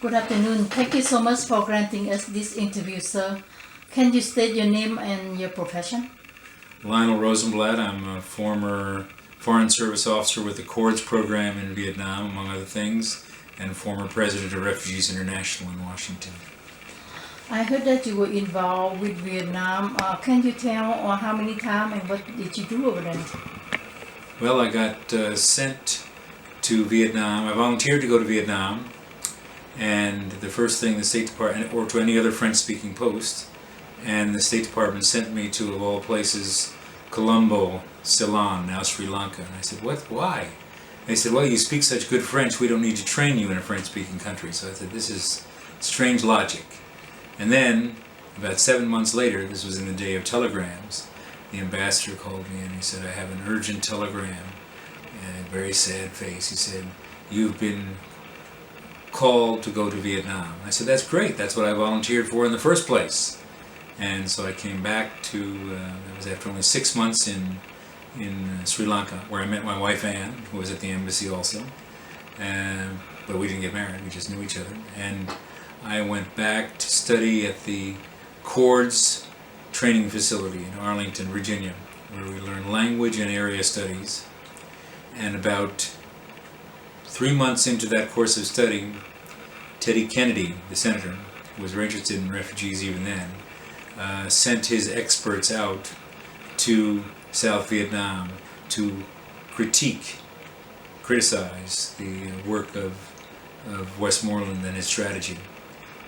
Good afternoon. Thank you so much for granting us this interview, sir. Can you state your name and your profession? Lionel Rosenblatt. I'm a former Foreign Service officer with the CORDS program in Vietnam, among other things, and former president of Refugees International in Washington. I heard that you were involved with Vietnam. Can you tell how many times and what did you do over there? Well, I got sent to Vietnam. I volunteered to go to Vietnam, and the first thing the State Department, or to any other French-speaking post, and the State Department sent me to, of all places, Colombo, Ceylon, now Sri Lanka. And I said, what? Why? They said, well, you speak such good French, we don't need to train you in a French-speaking country. So I said, this is strange logic. And then, about 7 months later, this was in the day of telegrams, the ambassador called me and he said, I have an urgent telegram, and a very sad face. He said, you've been called to go to Vietnam. I said, that's great, that's what I volunteered for in the first place. And so I came back to, it was after only 6 months in Sri Lanka, where I met my wife Anne, who was at the embassy also. But we didn't get married, we just knew each other. And I went back to study at the CORDS training facility in Arlington, Virginia, where we learned language and area studies. And about 3 months into that course of study, Teddy Kennedy, the senator, who was very interested in refugees even then, sent his experts out to South Vietnam to criticize the work of Westmoreland and his strategy,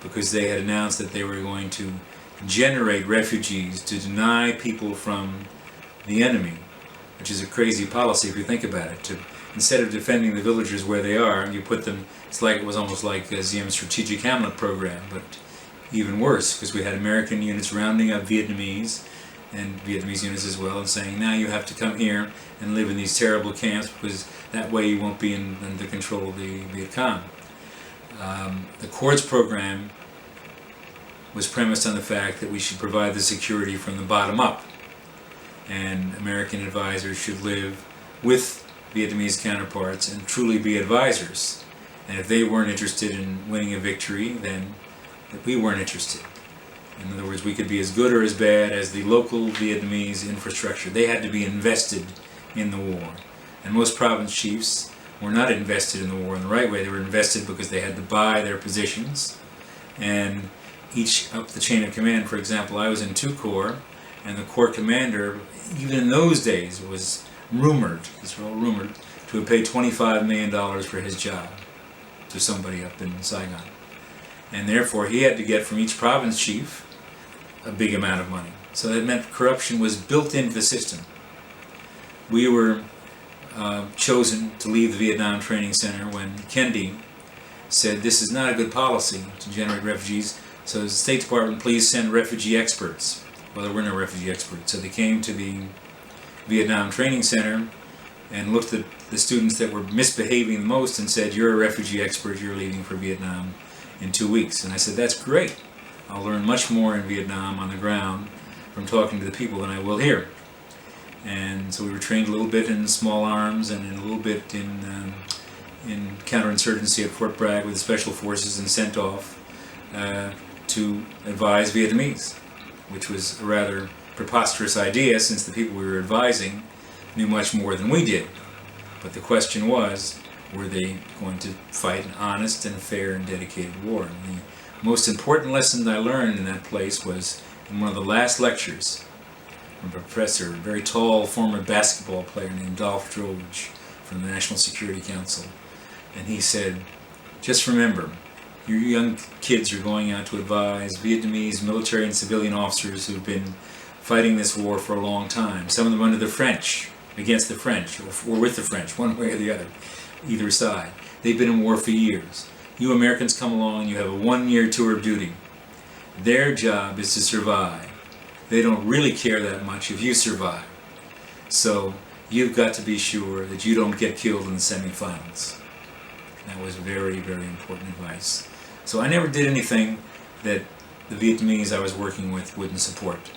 because they had announced that they were going to generate refugees to deny people from the enemy, which is a crazy policy if you think about it. Instead of defending the villagers where they are, you put them, it was almost like Ziem's Strategic Hamlet program, but even worse, because we had American units rounding up Vietnamese, and Vietnamese units as well, and saying, now you have to come here and live in these terrible camps, because that way you won't be under control of the Viet Cong. The CORDS program was premised on the fact that we should provide the security from the bottom up, and American advisors should live with Vietnamese counterparts and truly be advisors. And if they weren't interested in winning a victory, then we weren't interested. In other words, we could be as good or as bad as the local Vietnamese infrastructure. They had to be invested in the war. And most province chiefs were not invested in the war in the right way. They were invested because they had to buy their positions. And each up the chain of command, for example, I was in 2 Corps, and the Corps commander, even in those days, was rumored, these were all rumored, to have paid $25 million for his job to somebody up in Saigon. And therefore he had to get from each province chief a big amount of money. So that meant corruption was built into the system. We were chosen to leave the Vietnam Training Center when Kennedy said this is not a good policy to generate refugees, so the State Department, please send refugee experts. Well, there were no refugee experts, so they came to the Vietnam Training Center and looked at the students that were misbehaving the most and said, you're a refugee expert, you're leaving for Vietnam in 2 weeks. And I said, that's great. I'll learn much more in Vietnam on the ground from talking to the people than I will here. And so we were trained a little bit in small arms and a little bit in counterinsurgency at Fort Bragg with the Special Forces, and sent off to advise Vietnamese, which was a rather preposterous idea since the people we were advising knew much more than we did. But the question was, were they going to fight an honest and fair and dedicated war? And the most important lesson I learned in that place was in one of the last lectures from a professor, a very tall former basketball player named Dolph Droge from the National Security Council. And he said, just remember, your young kids are going out to advise Vietnamese military and civilian officers who've been fighting this war for a long time, some of them under the French, against the French, or with the French, one way or the other, either side. They've been in war for years. You Americans come along, you have a 1-year tour of duty. Their job is to survive. They don't really care that much if you survive. So you've got to be sure that you don't get killed in the semifinals. That was very, very important advice. So I never did anything that the Vietnamese I was working with wouldn't support.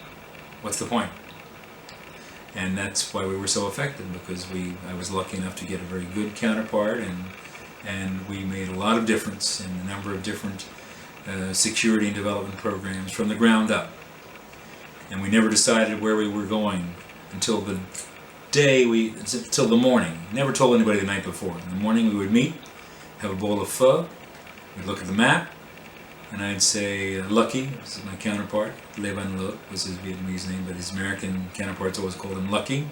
What's the point? And that's why we were so effective, because I was lucky enough to get a very good counterpart, and we made a lot of difference in a number of different security and development programs from the ground up. And we never decided where we were going until the until the morning. Never told anybody the night before. In the morning we would meet, have a bowl of pho, we'd look at the map, and I'd say, Lucky, this is my counterpart, Le Van Look was his Vietnamese name, but his American counterparts always called him Lucky.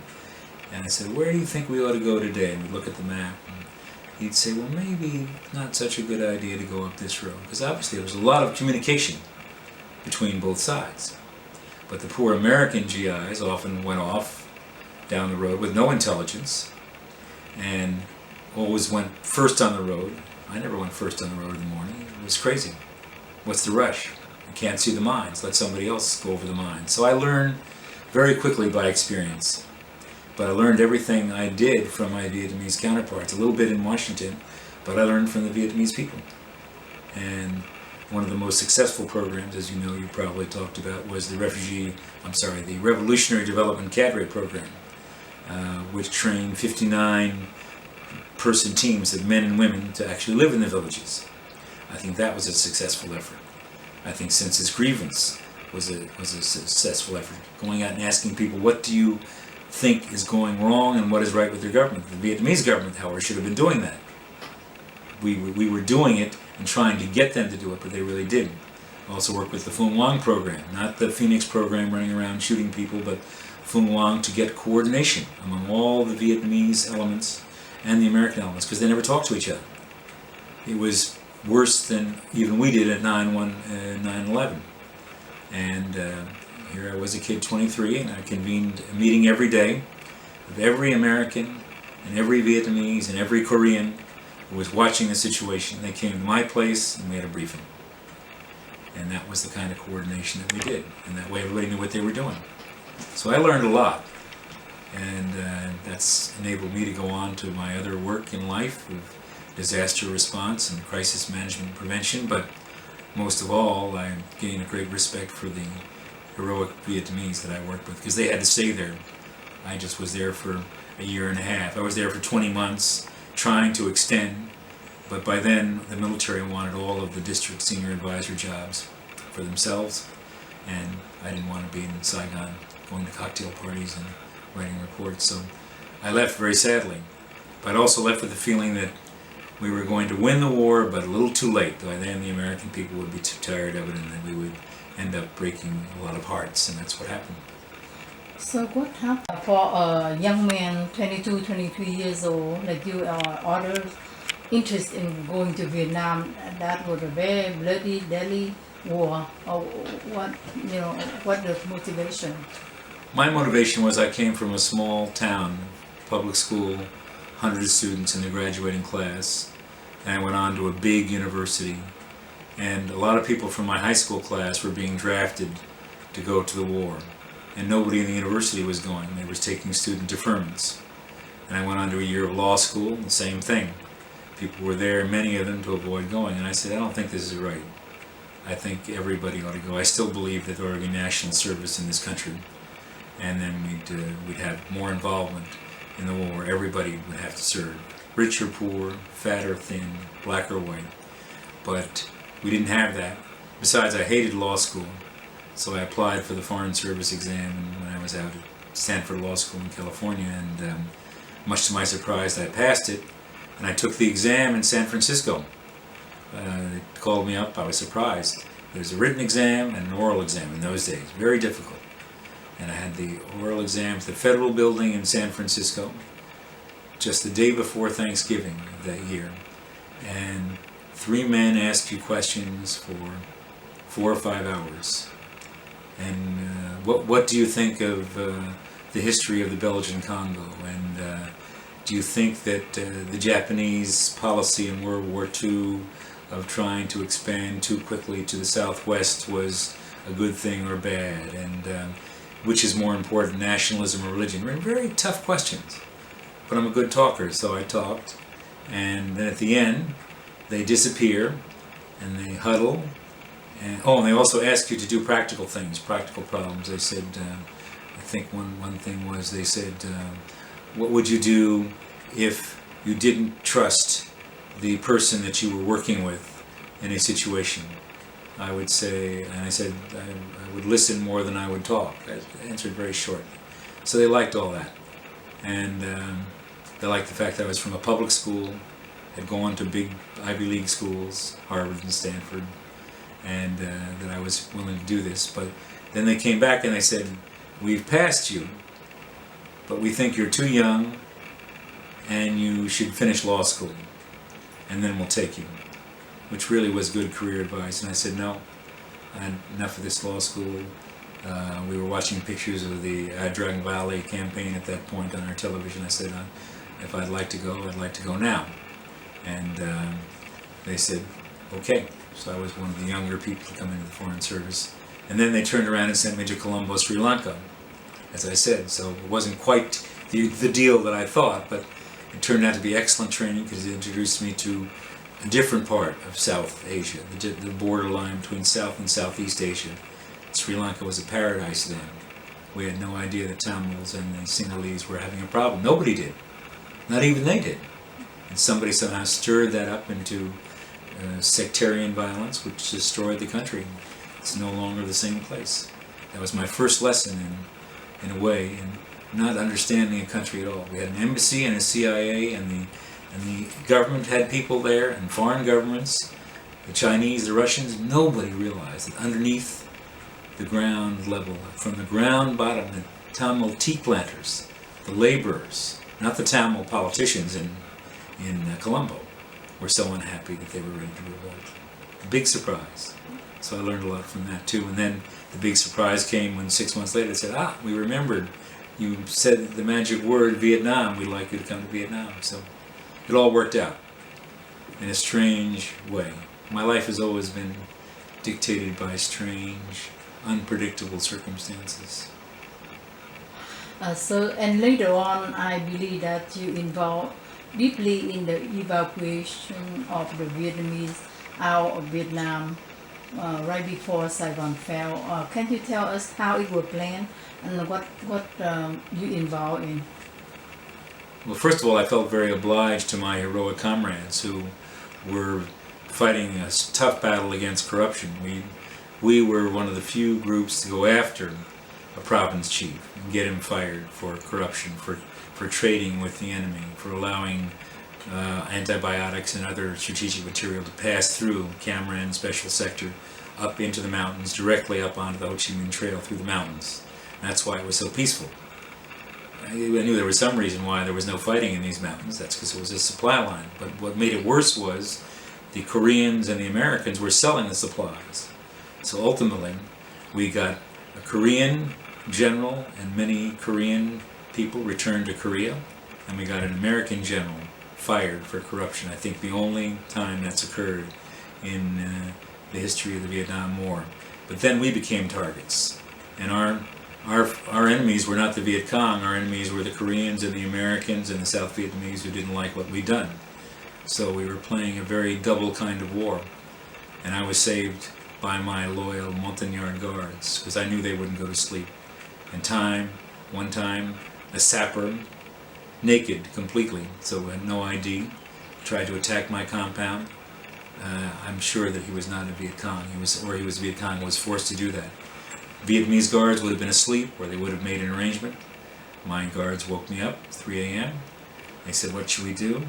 And I said, where do you think we ought to go today? And we'd look at the map. And he'd say, well, maybe not such a good idea to go up this road. Because obviously there was a lot of communication between both sides. But the poor American GIs often went off down the road with no intelligence and always went first on the road. I never went first on the road in the morning. It was crazy. What's the rush? You can't see the mines. Let somebody else go over the mines. So I learned very quickly by experience. But I learned everything I did from my Vietnamese counterparts, a little bit in Washington, but I learned from the Vietnamese people. And one of the most successful programs, as you know, you probably talked about, was the Revolutionary Development Cadre Program, which trained 59-person teams of men and women to actually live in the villages. I think that was a successful effort. I think Census Grievance was a successful effort, going out and asking people, what do you think is going wrong and what is right with your government? The Vietnamese government, however, should have been doing that. We were doing it and trying to get them to do it, but they really didn't. I also worked with the Phuong Hoang program, not the Phoenix program running around shooting people, but Phuong Hoang to get coordination among all the Vietnamese elements and the American elements, because they never talked to each other. It was worse than even we did at 9/11. And here I was a kid, 23, and I convened a meeting every day of every American and every Vietnamese and every Korean who was watching the situation. They came to my place and we had a briefing. And that was the kind of coordination that we did. And that way everybody knew what they were doing. So I learned a lot. And that's enabled me to go on to my other work in life of disaster response and crisis management prevention. But most of all, I gained a great respect for the heroic Vietnamese that I worked with, because they had to stay there. I just was there for a year and a half. I was there for 20 months trying to extend, but by then the military wanted all of the district senior advisor jobs for themselves, and I didn't want to be in Saigon going to cocktail parties and writing reports, so I left very sadly. But I also left with the feeling that we were going to win the war, but a little too late. By then the American people would be too tired of it, and that we would end up breaking a lot of hearts, and that's what happened. So what happened for a young man, 22, 23 years old, like you, or others, interest in going to Vietnam? That was a very bloody, deadly war. Or what the motivation? My motivation was I came from a small town, public school, 100 students in the graduating class, and I went on to a big university. And a lot of people from my high school class were being drafted to go to the war. And nobody in the university was going. They were taking student deferments. And I went on to a year of law school, the same thing. People were there, many of them, to avoid going. And I said, I don't think this is right. I think everybody ought to go. I still believe that there ought to be national service in this country. And then we'd have more involvement in the war. Everybody would have to serve. Rich or poor, fat or thin, black or white. But we didn't have that. Besides, I hated law school. So I applied for the Foreign Service exam when I was out at Stanford Law School in California, and much to my surprise I passed it, and I took the exam in San Francisco. They called me up, I was surprised. There's a written exam and an oral exam in those days, very difficult. And I had the oral exam at the Federal Building in San Francisco, just the day before Thanksgiving of that year. And 3 men asked you questions for 4 or 5 hours. And what do you think of the history of the Belgian Congo? And do you think that the Japanese policy in World War II of trying to expand too quickly to the southwest was a good thing or bad? And which is more important, nationalism or religion? Very tough questions. But I'm a good talker, so I talked. And then at the end, they disappear and they huddle. And they also ask you to do practical things, practical problems. They said, I think one thing was, they said, what would you do if you didn't trust the person that you were working with in a situation. I would say, and I said, I would listen more than I would talk. I answered very short. So they liked all that. And they liked the fact that I was from a public school, had gone to big Ivy League schools, Harvard and Stanford, and that I was willing to do this. But then they came back and they said, we've passed you, but we think you're too young and you should finish law school, and then we'll take you. Which really was good career advice. And I said, no, I had enough of this law school. We were watching pictures of the Dragon Valley campaign at that point on our television. I said, if I'd like to go, I'd like to go now. And they said, okay. So I was one of the younger people to come into the Foreign Service. And then they turned around and sent me to Colombo, Sri Lanka, as I said. So it wasn't quite the deal that I thought, but it turned out to be excellent training because it introduced me to a different part of South Asia, the borderline between South and Southeast Asia. Sri Lanka was a paradise then. We had no idea that Tamils and the Sinhalese were having a problem. Nobody did. Not even they did. And somebody somehow stirred that up into sectarian violence, which destroyed the country. It's no longer the same place. That was my first lesson in a way, in not understanding a country at all. We had an embassy and a CIA, and the government had people there, and foreign governments, the Chinese, the Russians. Nobody realized that underneath the ground level, from the ground bottom, the Tamil tea planters, the laborers, not the Tamil politicians in Colombo, were so unhappy that they were ready to revolt. A big surprise. So I learned a lot from that too. And then the big surprise came when 6 months later they said, we remembered. You said the magic word Vietnam. We'd like you to come to Vietnam. So it all worked out in a strange way. My life has always been dictated by strange, unpredictable circumstances. And later on, I believe that you involved deeply in the evacuation of the Vietnamese out of Vietnam right before Saigon fell. Can you tell us how it was planned and what you involved in? Well, first of all, I felt very obliged to my heroic comrades who were fighting a tough battle against corruption. We were one of the few groups to go after a province chief and get him fired for corruption, for trading with the enemy, for allowing antibiotics and other strategic material to pass through Cam Ranh Special Sector up into the mountains, directly up onto the Ho Chi Minh Trail through the mountains. And that's why it was so peaceful. I knew there was some reason why there was no fighting in these mountains. That's because it was a supply line. But what made it worse was the Koreans and the Americans were selling the supplies. So ultimately, we got a Korean general and many Korean people returned to Korea, and we got an American general fired for corruption. I think the only time that's occurred in the history of the Vietnam War. But then we became targets, and our enemies were not the Viet Cong. Our enemies were the Koreans and the Americans and the South Vietnamese who didn't like what we'd done. So we were playing a very double kind of war, and I was saved by my loyal Montagnard guards because I knew they wouldn't go to sleep. And one time, a sapper, naked completely, so had no ID, tried to attack my compound. I'm sure that he was not a Viet Cong. He was Viet Cong, was forced to do that. Vietnamese guards would have been asleep, or they would have made an arrangement. My guards woke me up, 3 a.m. They said, "What should we do?"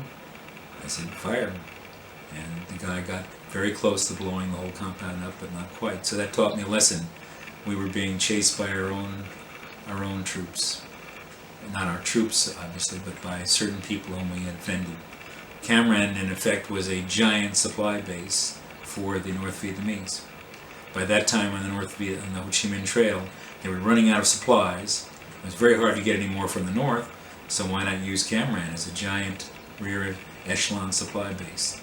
I said, "Fire." And the guy got very close to blowing the whole compound up, but not quite. So that taught me a lesson. We were being chased by our own troops. Not our troops, obviously, but by certain people whom we had offended. Cam Ranh, in effect, was a giant supply base for the North Vietnamese. By that time on the Ho Chi Minh Trail, they were running out of supplies. It was very hard to get any more from the north, so why not use Cam Ranh as a giant rear echelon supply base?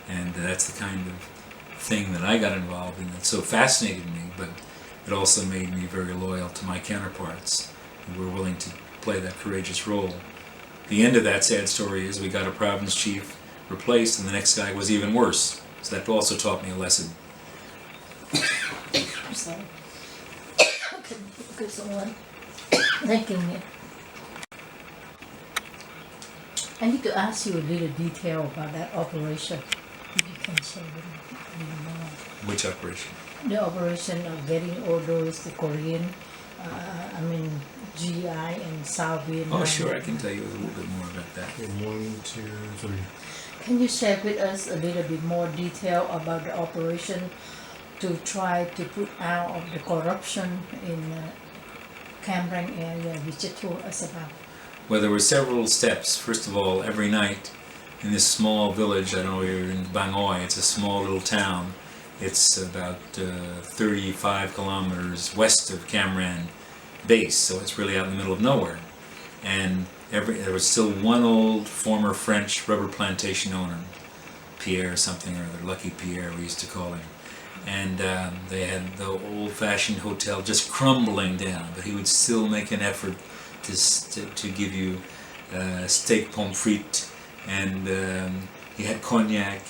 And that's the kind of thing that I got involved in that so fascinated me, but it also made me very loyal to my counterparts who were willing to play that courageous role. The end of that sad story is we got a province chief replaced, and the next guy was even worse. So that also taught me a lesson. I'm sorry. Could someone thanking me? I need to ask you a little detail about that operation. If you can share with me a little more. Which operation? The operation of getting all those the Korean, GI and South Vietnam. Oh, sure, I can tell you a little bit more about that. Okay, 1, 2, 3. Can you share with us a little bit more detail about the operation to try to put out of the corruption in Cam Ranh area, which you told us about? Well, there were several steps. First of all, every night in this small village, I don't know, we're in Bang Oi, it's a small little town. It's about 35 kilometers west of Cam Ranh base, so it's really out in the middle of nowhere. And there was still one old former French rubber plantation owner, Pierre something or other, Lucky Pierre we used to call him. And they had the old-fashioned hotel just crumbling down, but he would still make an effort to give you steak pommes frites, and he had cognac,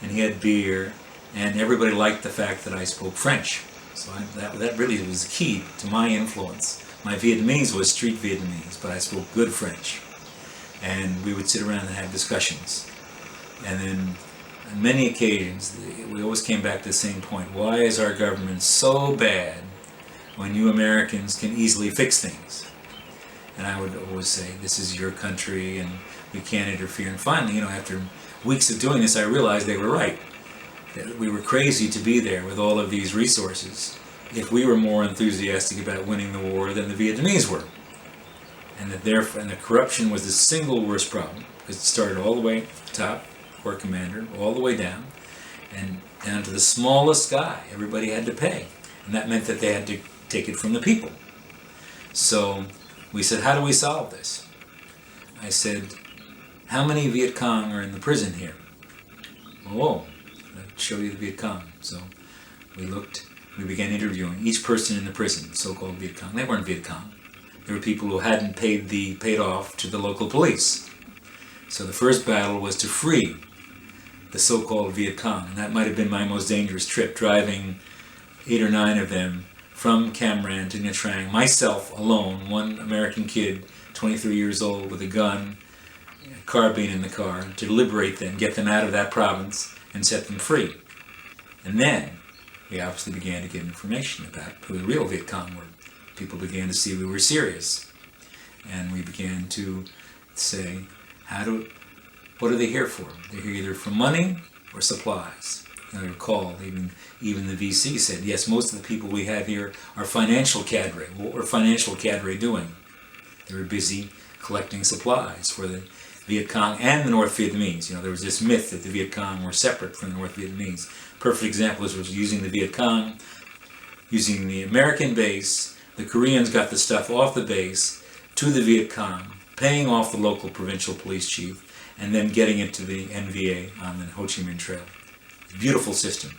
and he had beer, and everybody liked the fact that I spoke French. So that really was key to my influence. My Vietnamese was street Vietnamese, but I spoke good French. And we would sit around and have discussions. And then on many occasions, we always came back to the same point. Why is our government so bad when you Americans can easily fix things? And I would always say, this is your country and we can't interfere. And finally, after weeks of doing this, I realized they were right. That we were crazy to be there with all of these resources if we were more enthusiastic about winning the war than the Vietnamese were. And that the corruption was the single worst problem, because it started all the way at the top, corps commander, all the way down, and down to the smallest guy. Everybody had to pay. And that meant that they had to take it from the people. So we said, how do we solve this? I said, how many Viet Cong are in the prison here? Oh, I'll show you the Viet Cong. So we began interviewing each person in the prison, so-called Viet Cong. They weren't Viet Cong. They were people who hadn't paid off to the local police. So the first battle was to free the so-called Viet Cong. And that might have been my most dangerous trip, driving 8 or 9 of them from Cam Ranh to Nha Trang, myself alone, one American kid, 23 years old, with a gun, a carbine in the car, to liberate them, get them out of that province, and set them free. And then we obviously began to get information about who the real Viet Cong were. People began to see we were serious. And we began to say, what are they here for? They're here either for money or supplies. And I recall even the VC said, yes, most of the people we have here are financial cadre. What were financial cadre doing? They were busy collecting supplies for the Viet Cong and the North Vietnamese. There was this myth that the Viet Cong were separate from the North Vietnamese. Perfect example was using the Viet Cong, using the American base. The Koreans got the stuff off the base to the Viet Cong, paying off the local provincial police chief, and then getting it to the NVA on the Ho Chi Minh Trail. Beautiful system.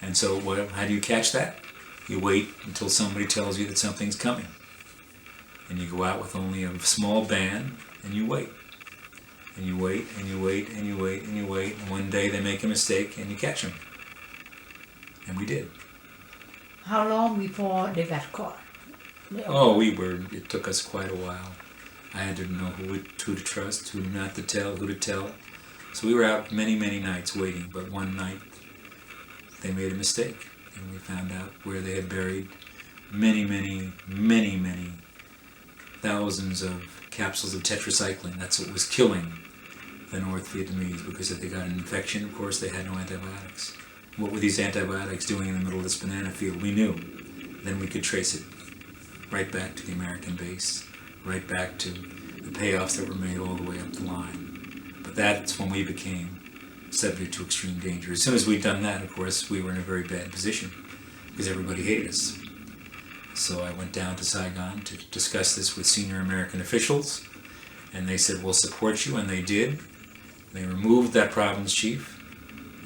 And so how do you catch that? You wait until somebody tells you that something's coming. And you go out with only a small band, and you wait. And you wait, and you wait, and you wait, and you wait, and one day they make a mistake, and you catch them. And we did. How long before they got caught? It took us quite a while. I had to know who to trust, who not to tell, who to tell. So we were out many, many nights waiting, but one night they made a mistake, and we found out where they had buried many, many, many, many thousands of capsules of tetracycline. That's what was killing the North Vietnamese, because if they got an infection, of course, they had no antibiotics. What were these antibiotics doing in the middle of this banana field? We knew. Then we could trace it right back to the American base, right back to the payoffs that were made all the way up the line. But that's when we became subject to extreme danger. As soon as we'd done that, of course, we were in a very bad position, because everybody hated us. So I went down to Saigon to discuss this with senior American officials, and they said, we'll support you, and they did. They removed that province chief,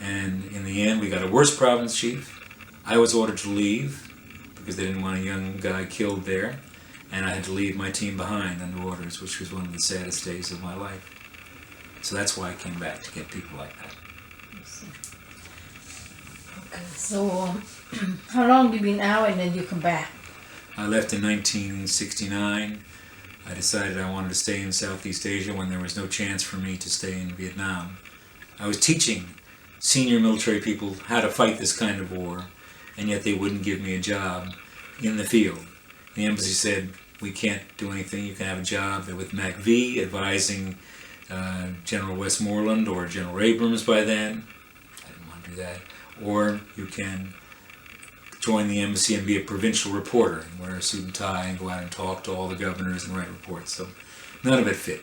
and in the end we got a worse province chief. I was ordered to leave because they didn't want a young guy killed there, and I had to leave my team behind under orders, which was one of the saddest days of my life. So that's why I came back, to get people like that. Okay, so how long you been out and then you come back? I left in 1969, I decided I wanted to stay in Southeast Asia when there was no chance for me to stay in Vietnam. I was teaching senior military people how to fight this kind of war, and yet they wouldn't give me a job in the field. The embassy said, we can't do anything, you can have a job with MacV advising General Westmoreland or General Abrams by then. I didn't want to do that. Or you can join the embassy and be a provincial reporter and wear a suit and tie and go out and talk to all the governors and write reports. So none of it fit.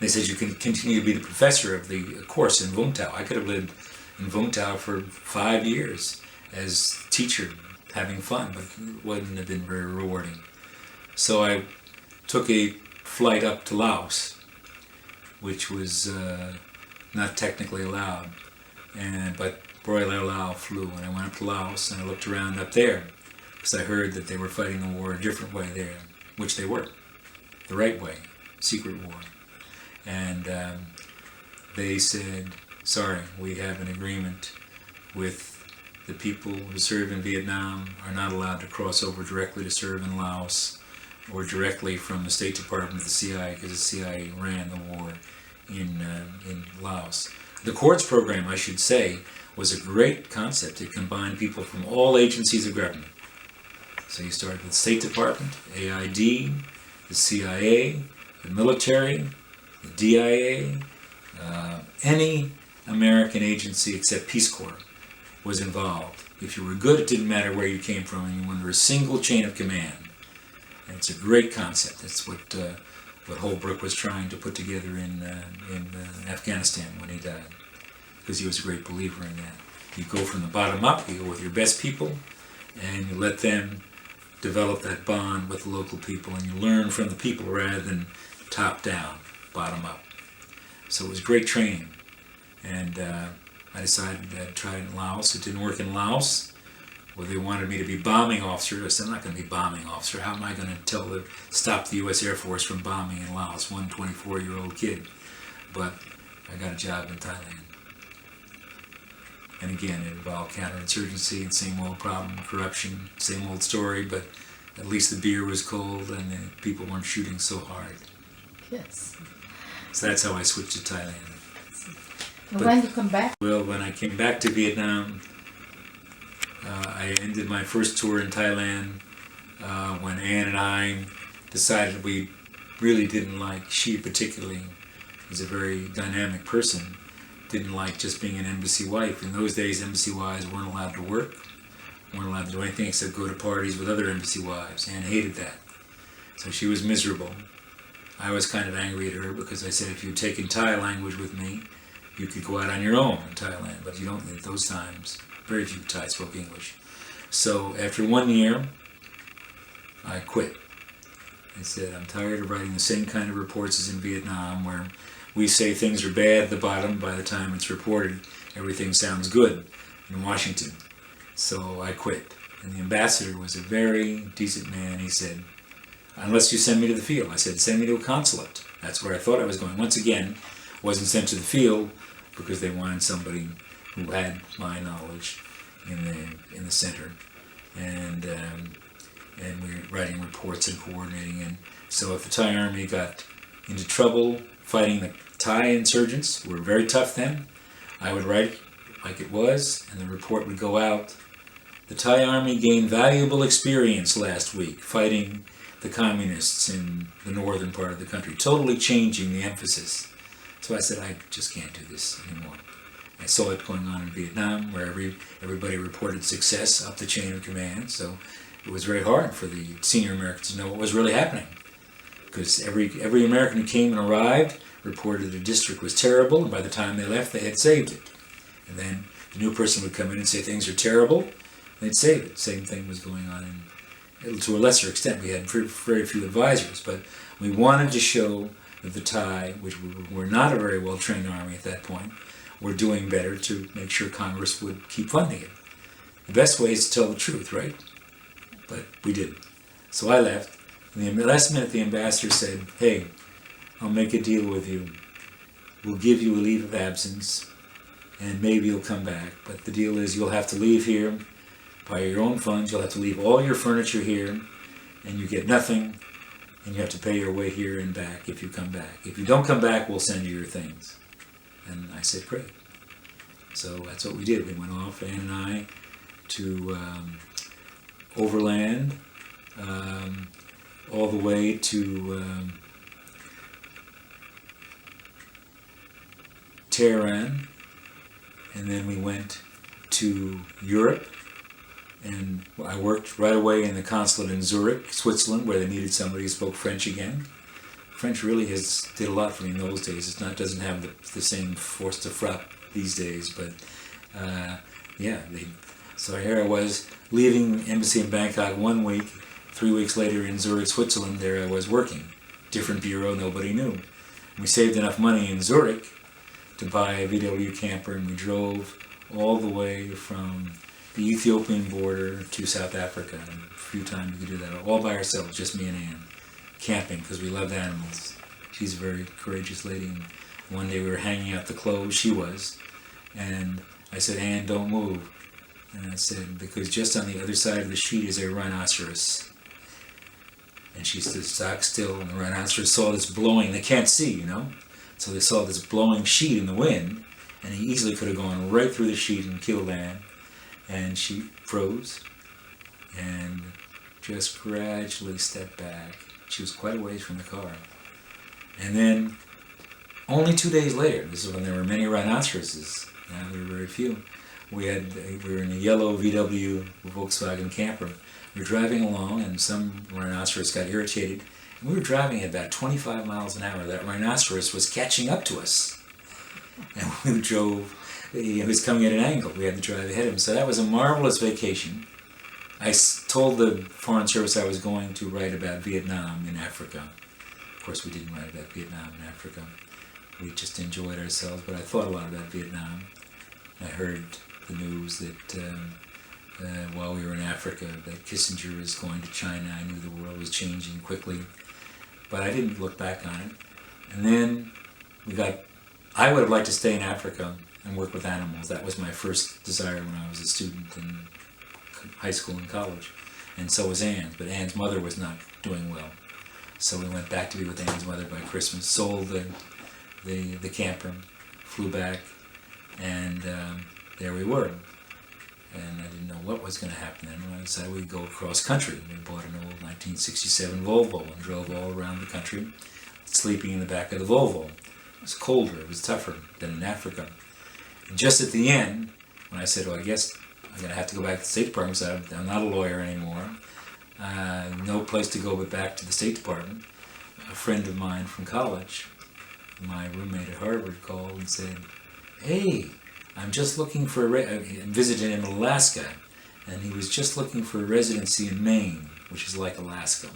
They said you can continue to be the professor of the course in Vung Tau. I could have lived in Vung Tau for 5 years as teacher, having fun, but it wouldn't have been very rewarding. So I took a flight up to Laos, which was not technically allowed, but Broiler Lao flew, and I went up to Laos and I looked around up there because I heard that they were fighting the war a different way there, which they were, the right way, secret war. And they said, sorry, we have an agreement with the people who serve in Vietnam are not allowed to cross over directly to serve in Laos or directly from the State Department to the CIA, because the CIA ran the war in Laos. The Courts program, I should say, was a great concept. It combined people from all agencies of government. So you started with the State Department, AID, the CIA, the military, the DIA, any American agency except Peace Corps was involved. If you were good, it didn't matter where you came from, and you were under a single chain of command. And it's a great concept. That's what Holbrooke was trying to put together in Afghanistan when he died, because he was a great believer in that. You go from the bottom up, you go with your best people, and you let them develop that bond with the local people, and you learn from the people rather than top down, bottom up. So it was great training. And I decided to try it in Laos. It didn't work in Laos. Well, they wanted me to be bombing officer. I said, I'm not going to be bombing officer. How am I going to stop the U.S. Air Force from bombing in Laos? One 24-year-old kid. But I got a job in Thailand. And again, it involved counterinsurgency and same old problem, corruption, same old story, but at least the beer was cold and the people weren't shooting so hard. Yes. So that's how I switched to Thailand. And when you come back? Well, when I came back to Vietnam, I ended my first tour in Thailand when Ann and I decided we really didn't like, she particularly is a very dynamic person, didn't like just being an embassy wife. In those days, embassy wives weren't allowed to work, weren't allowed to do anything except go to parties with other embassy wives. Ann hated that. So she was miserable. I was kind of angry at her because I said, if you'd taken Thai language with me, you could go out on your own in Thailand, but you don't at those times. Very few Thai spoke English. So after 1 year, I quit. I said, I'm tired of writing the same kind of reports as in Vietnam, where we say things are bad at the bottom. By the time it's reported, everything sounds good in Washington. So I quit. And the ambassador was a very decent man. He said, unless you send me to the field. I said, send me to a consulate. That's where I thought I was going. Once again, wasn't sent to the field because they wanted somebody who had my knowledge in the center, and we were writing reports and coordinating. And so if the Thai army got into trouble fighting the Thai insurgents, who were very tough then, I would write like it was, and the report would go out. The Thai army gained valuable experience last week fighting the communists in the northern part of the country, totally changing the emphasis. So I said, I just can't do this anymore. I saw it going on in Vietnam, where everybody reported success up the chain of command. So it was very hard for the senior Americans to know what was really happening, because every American who came and arrived reported the district was terrible, and by the time they left, they had saved it. And then the new person would come in and say things are terrible, and they'd save it. Same thing was going on to a lesser extent. We had very few advisors, but we wanted to show that the Thai, which were not a very well-trained army at that point, were doing better to make sure Congress would keep funding it. The best way is to tell the truth, right? But we didn't. So I left. And the last minute, the ambassador said, hey, I'll make a deal with you. We'll give you a leave of absence, and maybe you'll come back. But the deal is you'll have to leave here by your own funds. You'll have to leave all your furniture here, and you get nothing and you have to pay your way here and back if you come back. If you don't come back, we'll send you your things. And I said, great. So that's what we did. We went off, Ann and I, to overland, all the way to Tehran, and then we went to Europe, and I worked right away in the consulate in Zurich, Switzerland, where they needed somebody who spoke French again. French really did a lot for me in those days. Doesn't have the same force de frappe these days, but so here I was leaving embassy in Bangkok 1 week, 3 weeks later in Zurich, Switzerland, there I was working. Different bureau, nobody knew. We saved enough money in Zurich to buy a VW camper, and we drove all the way from the Ethiopian border to South Africa. And a few times we could do that all by ourselves, just me and Ann, camping, because we loved animals. She's a very courageous lady. And one day we were hanging out the clothes, she was, and I said, Ann, don't move. And I said, because just on the other side of the sheet is a rhinoceros. And she stood stock still, and the rhinoceros saw this blowing, they can't see, you know? So they saw this blowing sheet in the wind, and he easily could have gone right through the sheet and killed Ann. And she froze, and just gradually stepped back. She was quite a ways from the car. And then, only 2 days later, this is when there were many rhinoceroses, now there were very few, we were in a yellow VW Volkswagen camper. We were driving along, and some rhinoceros got irritated, and we were driving at about 25 miles an hour. That rhinoceros was catching up to us, and we drove. He was coming at an angle. We had to drive ahead of him. So that was a marvelous vacation. I told the Foreign Service I was going to write about Vietnam in Africa. Of course, we didn't write about Vietnam in Africa. We just enjoyed ourselves, but I thought a lot about Vietnam. I heard the news that while we were in Africa, that Kissinger was going to China. I knew the world was changing quickly, but I didn't look back on it. And then I would have liked to stay in Africa and work with animals. That was my first desire when I was a student in high school and college. And so was Ann's, but Ann's mother was not doing well. So we went back to be with Ann's mother by Christmas, sold the camper, flew back, and there we were. And I didn't know what was going to happen then. I decided we'd go across country. We bought an old 1967 Volvo and drove all around the country, sleeping in the back of the Volvo. It was colder, it was tougher than in Africa. And just at the end, when I said, well, I guess I'm going to have to go back to the State Department, so I'm not a lawyer anymore, no place to go but back to the State Department, a friend of mine from college, my roommate at Harvard, called and said, hey, I'm just looking for visited him in Alaska, and he was just looking for a residency in Maine, which is like Alaska.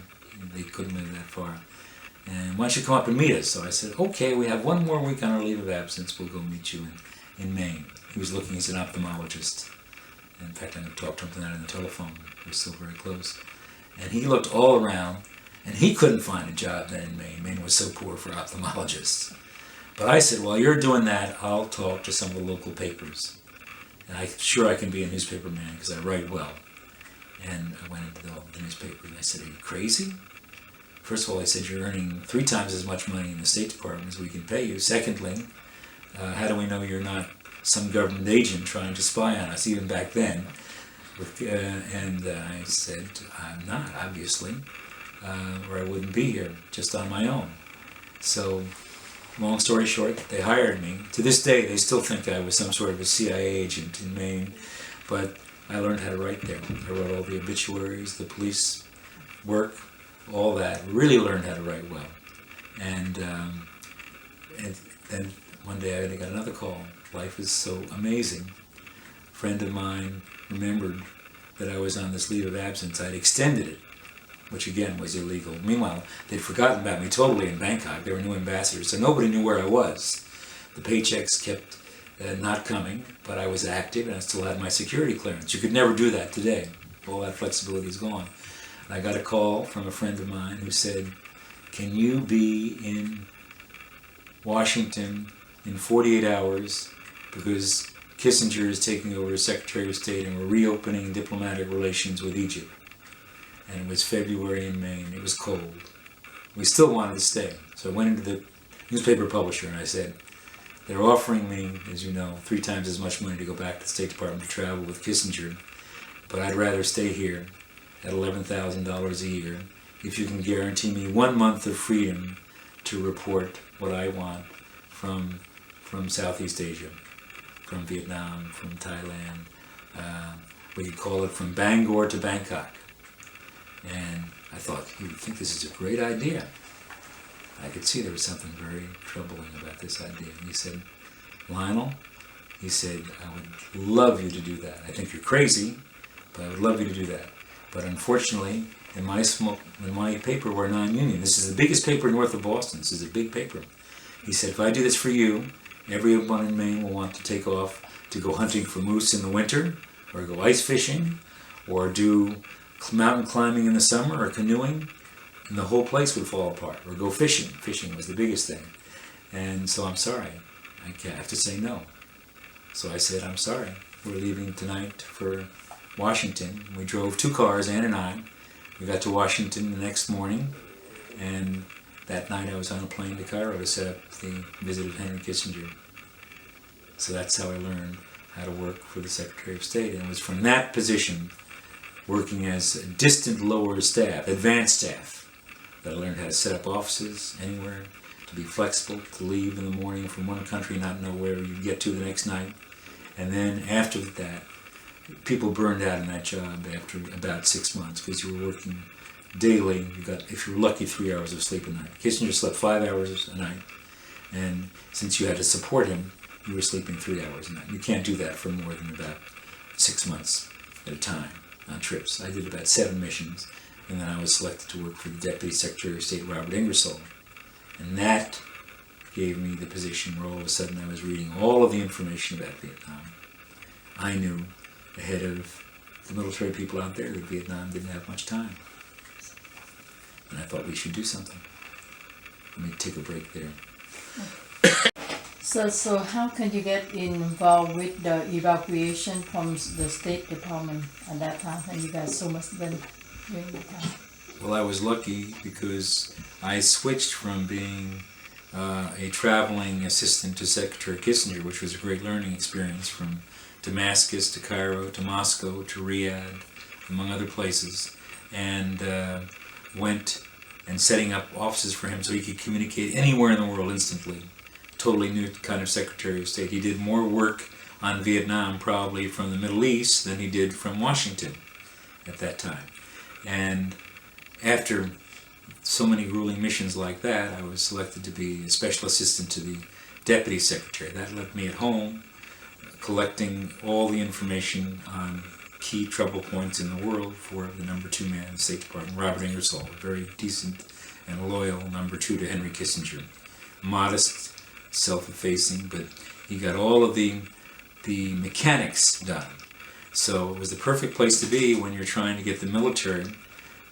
They couldn't live that far. And why don't you come up and meet us? So I said, okay, we have 1 more week on our leave of absence. We'll go meet you in Maine. He was looking as an ophthalmologist. In fact, I talked to him tonight on the telephone. We're still very close. And he looked all around, and he couldn't find a job then in Maine. Maine was so poor for ophthalmologists. But I said, while you're doing that, I'll talk to some of the local papers. And I'm sure I can be a newspaper man because I write well. And I went into the newspaper and I said, are you crazy? First of all, I said, you're earning 3 times as much money in the State Department as we can pay you. Secondly, how do we know you're not some government agent trying to spy on us, even back then? And I said, I'm not, obviously, or I wouldn't be here just on my own. So, long story short, they hired me. To this day, they still think I was some sort of a CIA agent in Maine, but I learned how to write there. I wrote all the obituaries, the police work, all that. Really learned how to write well. And then one day I got another call. Life is so amazing. A friend of mine remembered that I was on this leave of absence. I'd extended it, which again was illegal. Meanwhile, they'd forgotten about me totally in Bangkok. There were new ambassadors, so nobody knew where I was. The paychecks kept not coming, but I was active and I still had my security clearance. You could never do that today. All that flexibility is gone. And I got a call from a friend of mine who said, can you be in Washington in 48 hours because Kissinger is taking over as Secretary of State and we're reopening diplomatic relations with Egypt. And it was February in Maine. It was cold. we still wanted to stay. So I went into the newspaper publisher and I said, they're offering me, as you know, 3 times as much money to go back to the State Department to travel with Kissinger, but I'd rather stay here at $11,000 a year if you can guarantee me 1 month of freedom to report what I want from Southeast Asia, from Vietnam, from Thailand. We could call it from Bangor to Bangkok. And I thought, you would think this is a great idea. I could see there was something very troubling about this idea. And he said, Lionel, he said, I would love you to do that. I think you're crazy, but I would love you to do that. But unfortunately, in my paper, we're non-union. This is the biggest paper north of Boston. This is a big paper. He said, if I do this for you, everyone in Maine will want to take off to go hunting for moose in the winter, or go ice fishing, or do mountain climbing in the summer, or canoeing, and the whole place would fall apart. Or go fishing. Fishing was the biggest thing. And so I'm sorry. I have to say no. So I said, I'm sorry. We're leaving tonight for Washington. We drove 2 cars, Ann and I. We got to Washington the next morning, and that night I was on a plane to Cairo to set up the visit of Henry Kissinger. So that's how I learned how to work for the Secretary of State. And it was from that position, working as a distant lower staff, advanced staff, that I learned how to set up offices anywhere, to be flexible, to leave in the morning from one country, not know where you'd get to the next night. And then after that, people burned out in that job after about 6 months because you were working daily. You got, if you were lucky, 3 hours of sleep a night. Kissinger slept 5 hours a night, and since you had to support him, you were sleeping 3 hours a night. You can't do that for more than about 6 months at a time on trips. I did about 7 missions, and then I was selected to work for the Deputy Secretary of State, Robert Ingersoll. And that gave me the position where all of a sudden I was reading all of the information about Vietnam. I knew ahead of the military people out there that Vietnam didn't have much time. And I thought we should do something. Let me take a break there. So how can you get involved with the evacuation from the State Department at that time, and you guys so much been during the time? Well, I was lucky because I switched from being a traveling assistant to Secretary Kissinger, which was a great learning experience, from Damascus to Cairo to Moscow to Riyadh, among other places, and went and setting up offices for him so he could communicate anywhere in the world instantly. Totally new kind of Secretary of State. He did more work on Vietnam probably from the Middle East than he did from Washington at that time. And after so many grueling missions like that, I was selected to be a special assistant to the Deputy Secretary. That left me at home collecting all the information on key trouble points in the world for the number 2 man in the State Department, Robert Ingersoll, a very decent and loyal number 2 to Henry Kissinger. Modest, self-effacing, but he got all of the mechanics done. So it was the perfect place to be when you're trying to get the military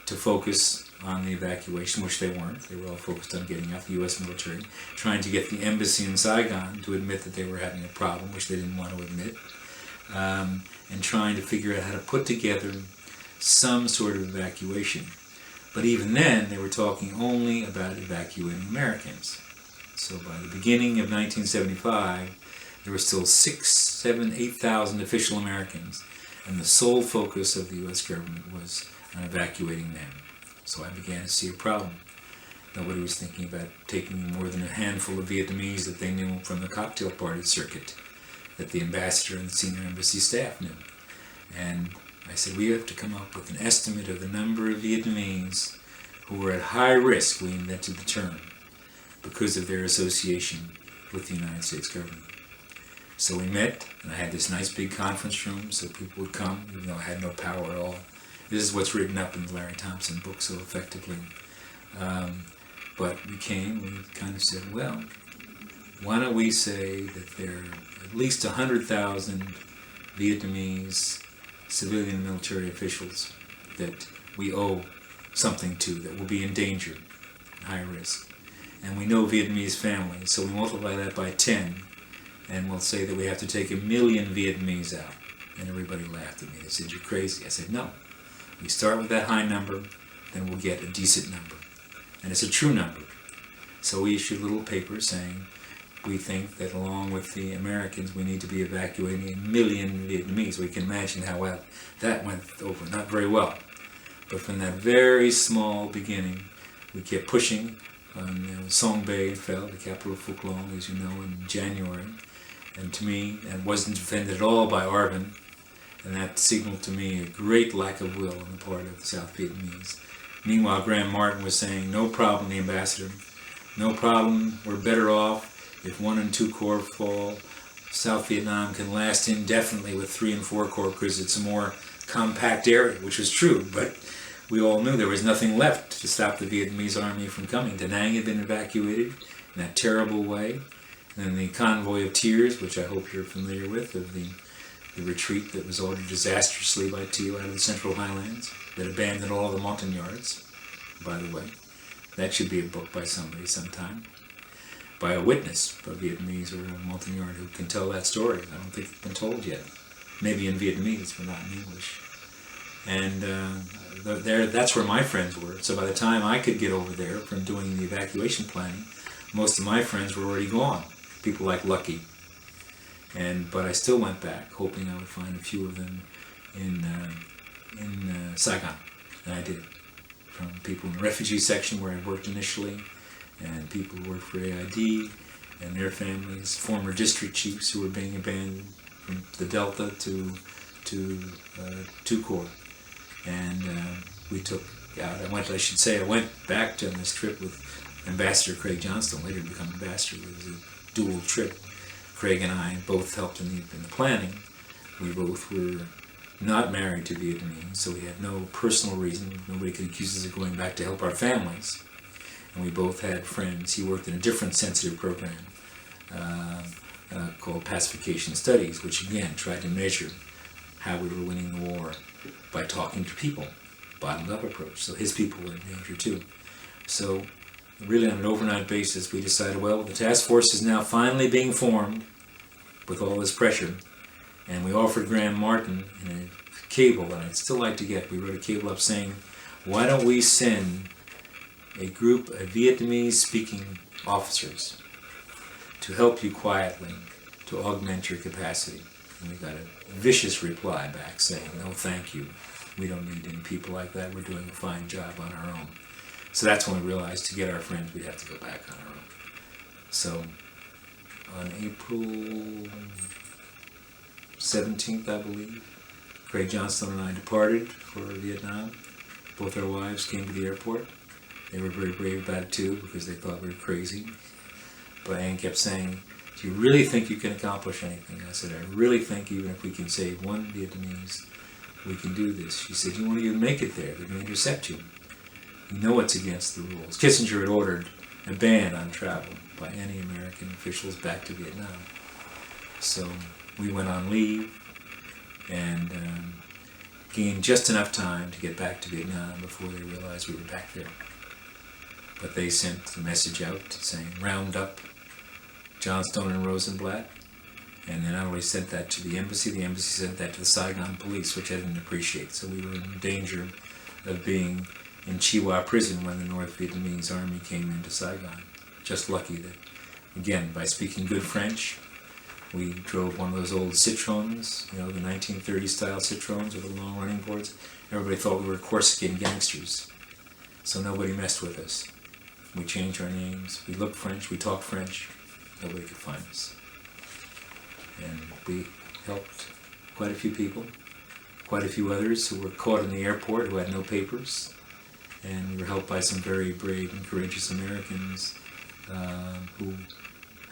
to focus on the evacuation, which they weren't. They were all focused on getting out the U.S. military, trying to get the embassy in Saigon to admit that they were having a problem, which they didn't want to admit, and trying to figure out how to put together some sort of evacuation. But even then, they were talking only about evacuating Americans. So by the beginning of 1975, there were still 6,000, 7,000, 8,000 official Americans, and the sole focus of the U.S. government was on evacuating them. So I began to see a problem. Nobody was thinking about taking more than a handful of Vietnamese that they knew from the cocktail party circuit, that the ambassador and the senior embassy staff knew. And I said, we have to come up with an estimate of the number of Vietnamese who were at high risk, we invented the term, because of their association with the United States government. So we met, and I had this nice big conference room so people would come, even though I had no power at all. This is what's written up in the Larry Thompson book so effectively. But we came, we kind of said, well, why don't we say that there are at least 100,000 Vietnamese civilian military officials that we owe something to, that will be in danger, high risk. And we know Vietnamese families, so we multiply that by 10, and we'll say that we have to take 1 million Vietnamese out. And everybody laughed at me. They said, you're crazy. I said, no. We start with that high number, then we'll get a decent number. and it's a true number. So we issued a little paper saying we think that along with the Americans we need to be evacuating 1 million Vietnamese. We can imagine how well that went over, not very well. But from that very small beginning, we kept pushing. Song Bay fell, the capital of Phuc Long, as you know, in January. And to me, and wasn't defended at all by Arvin. And that signaled to me a great lack of will on the part of the South Vietnamese. Meanwhile, Graham Martin was saying, no problem, the ambassador. No problem, we're better off if 1 and 2 Corps fall. South Vietnam can last indefinitely with 3 and 4 Corps because it's a more compact area, which was true, but we all knew there was nothing left to stop the Vietnamese army from coming. Da Nang had been evacuated in that terrible way. And then the convoy of tears, which I hope you're familiar with, of the retreat that was ordered disastrously by Thieu out of the Central Highlands, that abandoned all the Montagnards, by the way. That should be a book by somebody sometime. By a witness, a Vietnamese or a Montagnard who can tell that story. I don't think it's been told yet. Maybe in Vietnamese, but not in English. And that's where my friends were. So by the time I could get over there from doing the evacuation planning, most of my friends were already gone. People like Lucky. But I still went back, hoping I would find a few of them in Saigon. And I did. From people in the refugee section where I worked initially, and people who worked for AID and their families, former district chiefs who were being abandoned from the Delta to 2 Corps. And we took out, I went back on this trip with Ambassador Craig Johnston, later to become ambassador. It was a dual trip. Craig and I both helped in the planning. We both were not married to Vietnamese, so we had no personal reason. Nobody could accuse us of going back to help our families. And we both had friends. He worked in a different sensitive program called Pacification Studies, which again tried to measure how we were winning the war by talking to people, bottom-up approach. So his people were in danger too. So really on an overnight basis, we decided, well, the task force is now finally being formed with all this pressure. And we offered Graham Martin in a cable, and I'd still like to get, we wrote a cable up saying, why don't we send a group of Vietnamese-speaking officers to help you quietly, to augment your capacity? And we got a vicious reply back saying, no thank you, we don't need any people like that, we're doing a fine job on our own. So that's when we realized to get our friends we'd have to go back on our own. So on April 17th, I believe, Craig Johnston and I departed for Vietnam. Both our wives came to the airport. They were very brave about it too because they thought we were crazy. But Anne kept saying, do you really think you can accomplish anything? I said, I really think even if we can save 1 Vietnamese, we can do this. She said, you won't even make it there. They're going to intercept you. You know it's against the rules. Kissinger had ordered a ban on travel by any American officials back to Vietnam. So we went on leave and gained just enough time to get back to Vietnam before they realized we were back there. But they sent a message out saying, round up Johnstone and Rosenblatt. And they not only sent that to the embassy sent that to the Saigon police, which I didn't appreciate. So we were in danger of being in Chi Hoa prison when the North Vietnamese army came into Saigon. Just lucky that, again, by speaking good French, we drove one of those old Citroens, you know, the 1930s style Citroens with the long running boards. Everybody thought we were Corsican gangsters, so nobody messed with us. We changed our names, we looked French, we talked French, nobody could find us. And we helped quite a few people, quite a few others who were caught in the airport who had no papers. And we were helped by some very brave and courageous Americans who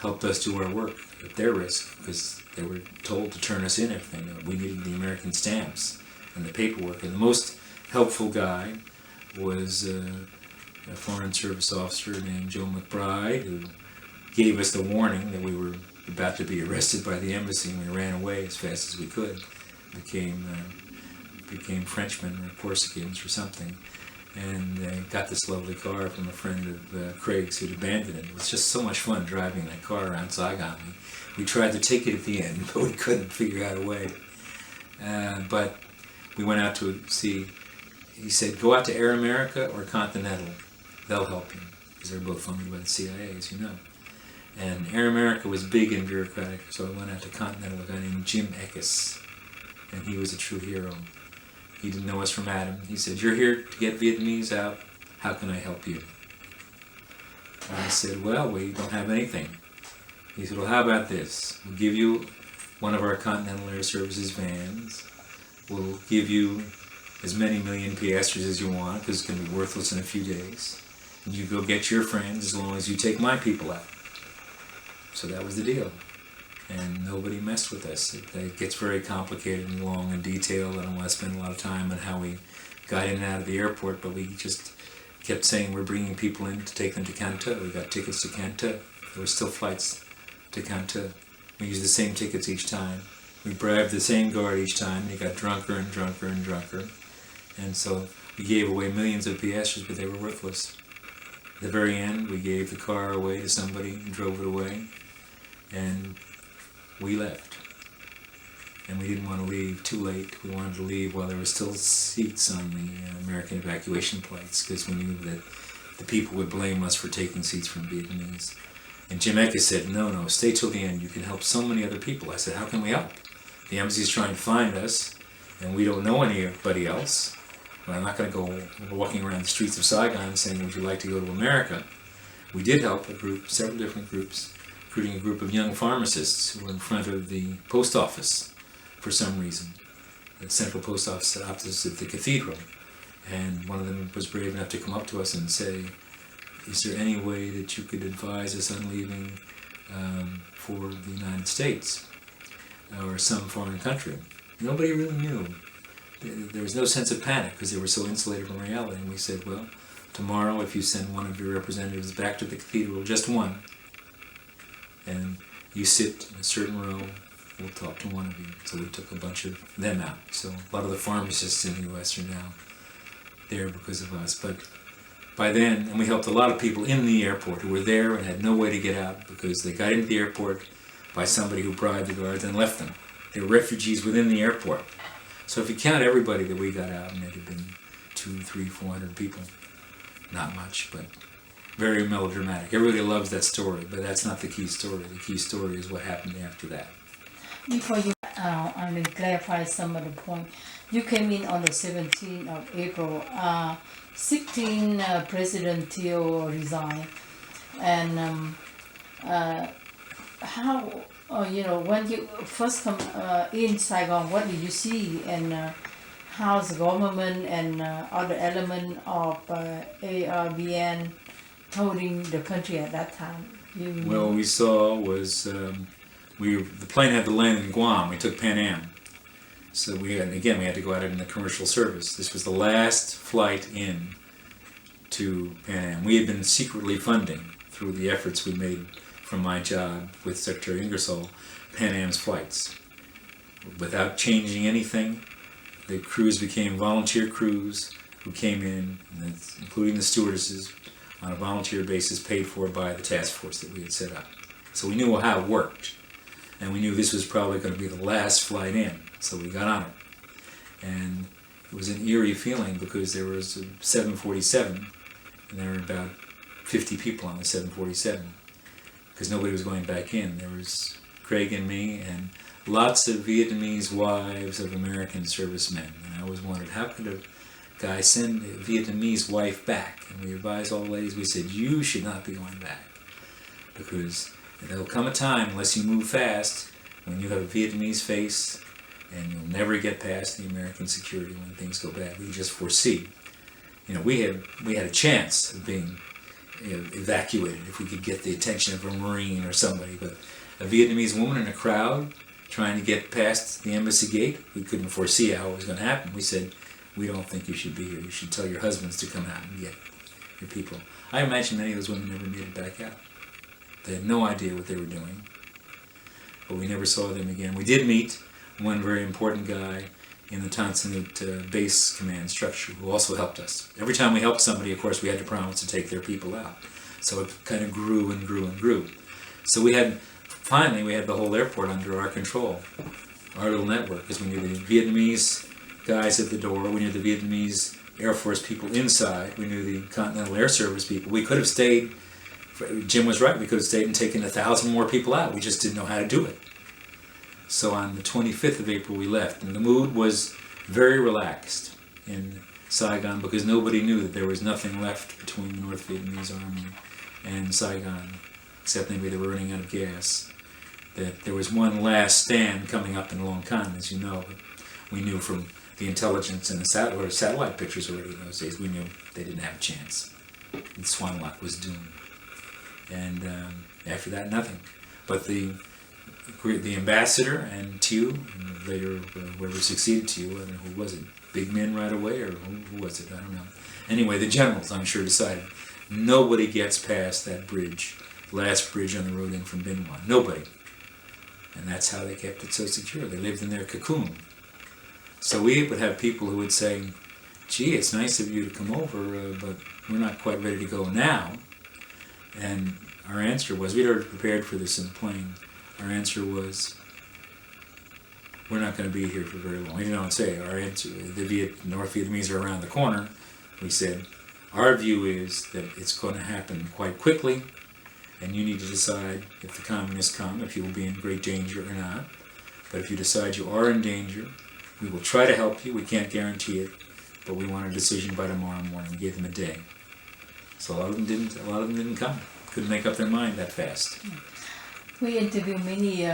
helped us do our work at their risk because they were told to turn us in everything. We needed the American stamps and the paperwork. And the most helpful guy was a Foreign Service officer named Joe McBride, who gave us the warning that we were about to be arrested by the embassy, and we ran away as fast as we could. Became Frenchmen or Corsicans or something. And got this lovely car from a friend of Craig's who'd abandoned it. It was just so much fun driving that car around Saigon. We tried to take it at the end, but we couldn't figure out a way. But we went out to see, he said, go out to Air America or Continental. they'll help you, because they're both funded by the CIA, as you know. And Air America was big and bureaucratic, so I went out to Continental, a guy named Jim Eckes, and he was a true hero. He didn't know us from Adam. He said, "You're here to get Vietnamese out. How can I help you?" And I said, "Well, we don't have anything." He said, "Well, how about this? We'll give you one of our Continental Air Services vans. We'll give you as many million piastres as you want, because it's going to be worthless in a few days. And you go get your friends as long as you take my people out." So that was the deal. And nobody messed with us. It gets very complicated and long and detailed. I don't want to spend a lot of time on how we got in and out of the airport, but we just kept saying we're bringing people in to take them to Canton. We got tickets to Canton. There were still flights to Canton. We used the same tickets each time. We bribed the same guard each time. They got drunker and drunker and drunker. And so we gave away millions of piastres, but they were worthless. At the very end, we gave the car away to somebody and drove it away. And we left. And we didn't want to leave too late. We wanted to leave while there were still seats on the American evacuation flights, because we knew that the people would blame us for taking seats from Vietnamese. And Jim Eckes said, no, stay till the end. You can help so many other people. I said, how can we help? The embassy's trying to find us, and we don't know anybody else. Well, I'm not going to go walking around the streets of Saigon saying, would you like to go to America? We did help a group, several different groups, including a group of young pharmacists who were in front of the post office for some reason, the central post office opposite the cathedral. And one of them was brave enough to come up to us and say, is there any way that you could advise us on leaving for the United States or some foreign country? Nobody really knew. There was no sense of panic because they were so insulated from reality. And we said, well, tomorrow if you send one of your representatives back to the cathedral, just one, and you sit in a certain row, we'll talk to one of you. So we took a bunch of them out. So a lot of the pharmacists in the U.S. are now there because of us. But by then, and we helped a lot of people in the airport who were there and had no way to get out because they got into the airport by somebody who bribed the guards and left them. They were refugees within the airport. So if you count everybody that we got out, and it had been 200, 300, 400 people, not much, but very melodramatic. Everybody loves that story, but that's not the key story. The key story is what happened after that. Before you clarify some of the point, you came in on the 17th of April. 16 President Thieu resigned, and how when you first come in Saigon, what did you see, and how's the government and other element of ARVN holding the country at that time? Well, we saw was the plane had to land in Guam. We took Pan Am. So we had to go out in the commercial service. This was the last flight in to Pan Am. We had been secretly funding, through the efforts we made from my job with Secretary Ingersoll, Pan Am's flights. Without changing anything, the crews became volunteer crews who came in, including the stewardesses, on a volunteer basis paid for by the task force that we had set up. So we knew how it worked. And we knew this was probably going to be the last flight in. So we got on it. And it was an eerie feeling because there was a 747 and there were about 50 people on the 747 because nobody was going back in. There was Craig and me and lots of Vietnamese wives of American servicemen. And I always wondered, how could a guy send a Vietnamese wife back? And we advised all the ladies, we said, you should not be going back because there'll come a time, unless you move fast, when you have a Vietnamese face and you'll never get past the American security when things go bad. We just foresee. We had a chance of being evacuated if we could get the attention of a Marine or somebody, but a Vietnamese woman in a crowd trying to get past the embassy gate, we couldn't foresee how it was going to happen. We said, we don't think you should be here. You should tell your husbands to come out and get your people. I imagine many of those women never made it back out. They had no idea what they were doing, but we never saw them again. We did meet one very important guy in the Tansanut base command structure who also helped us. Every time we helped somebody, of course, we had to promise to take their people out. So it kind of grew and grew and grew. So finally we had the whole airport under our control, our little network, because we knew the Vietnamese guys at the door, we knew the Vietnamese Air Force people inside. We knew the Continental Air Service people. We could have stayed. Jim was right. We could have stayed and taken 1,000 more people out. We just didn't know how to do it. So on the 25th of April, we left, and the mood was very relaxed in Saigon because nobody knew that there was nothing left between the North Vietnamese Army and Saigon, except maybe they were running out of gas. That there was one last stand coming up in Long Con, as you know. But we knew from the intelligence and the satellite pictures already in those days, we knew they didn't have a chance. And Swan Lak was doomed. And after that, nothing. But the ambassador and Tew, and later whoever succeeded Tew, I don't know who was it, Big Men right away, or who was it, I don't know. Anyway, the generals, I'm sure, decided nobody gets past that bridge, last bridge on the road in from Bin Hoa. Nobody. And that's how they kept it so secure. They lived in their cocoon. So we would have people who would say, gee, it's nice of you to come over, but we're not quite ready to go now. And our answer was, we'd already prepared for this in the plane. Our answer was, we're not going to be here for very long. We didn't say our answer. The North Vietnamese are around the corner. We said, our view is that it's going to happen quite quickly, and you need to decide if the communists come, if you will be in great danger or not. But if you decide you are in danger, we will try to help you. We can't guarantee it, but we want a decision by tomorrow morning. We gave them a day. So a lot of them didn't come. Couldn't make up their mind that fast. We interview many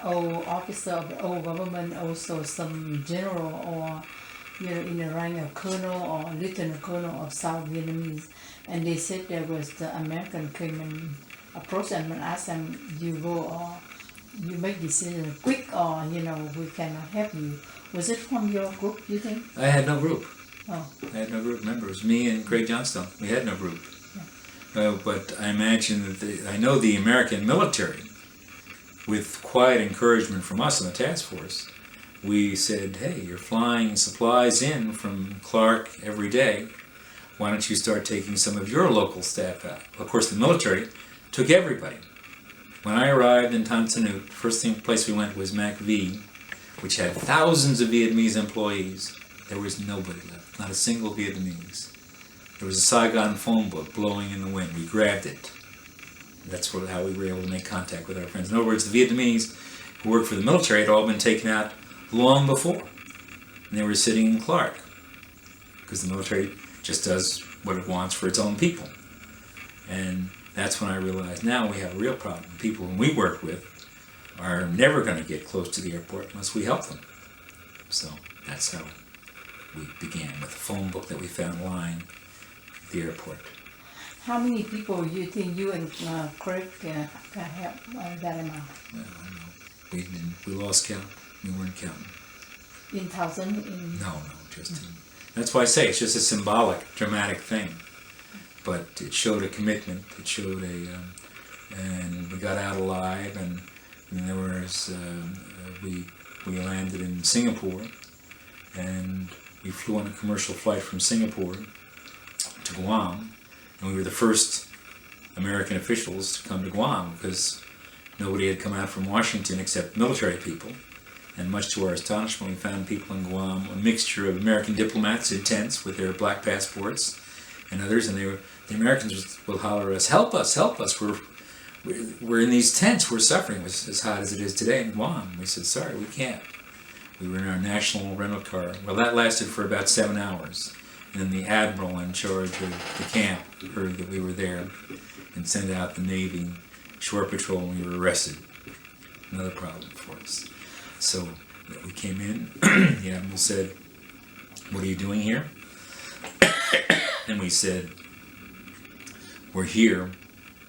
old officers of the old government, also some general or in the rank of colonel or lieutenant colonel of South Vietnamese, and they said there was the American came and approached them and asked them, you go or you make decision quick, or we cannot help you. Was it from your group, you think? I had no group. Oh. I had no group. Remember, it was me and Craig Johnstone. We had no group. But I imagine that I know the American military, with quiet encouragement from us in the task force, we said, hey, you're flying supplies in from Clark every day. Why don't you start taking some of your local staff out? Of course, the military took everybody. When I arrived in Tan Son Nhut, the first place we went was Mac V, which had thousands of Vietnamese employees. There was nobody left, not a single Vietnamese. There was a Saigon phone book blowing in the wind. We grabbed it. That's how we were able to make contact with our friends. In other words, the Vietnamese who worked for the military had all been taken out long before. And they were sitting in Clark, because the military just does what it wants for its own people. And that's when I realized now we have a real problem. The people whom we work with are never going to get close to the airport unless we help them. So that's how we began, with a phone book that we found lying at the airport. How many people you think you and Craig can help that amount? Well, I don't know. We lost count. We weren't counting. In thousand? No, just in. That's why I say it's just a symbolic, dramatic thing. But it showed a commitment. It showed and we got out alive. And there was we landed in Singapore, and we flew on a commercial flight from Singapore to Guam, and we were the first American officials to come to Guam because nobody had come out from Washington except military people. And much to our astonishment, we found people in Guam, a mixture of American diplomats in tents with their black passports and others, and the Americans will holler at us, help us, we're in these tents, we're suffering. It was as hot as it is today in Guam. We said, sorry, we can't. We were in our national rental car. Well, that lasted for about 7 hours. And then the admiral in charge of the camp heard that we were there and sent out the Navy shore patrol, and we were arrested. Another problem for us. So we came in, the admiral said, what are you doing here? And we said, we're here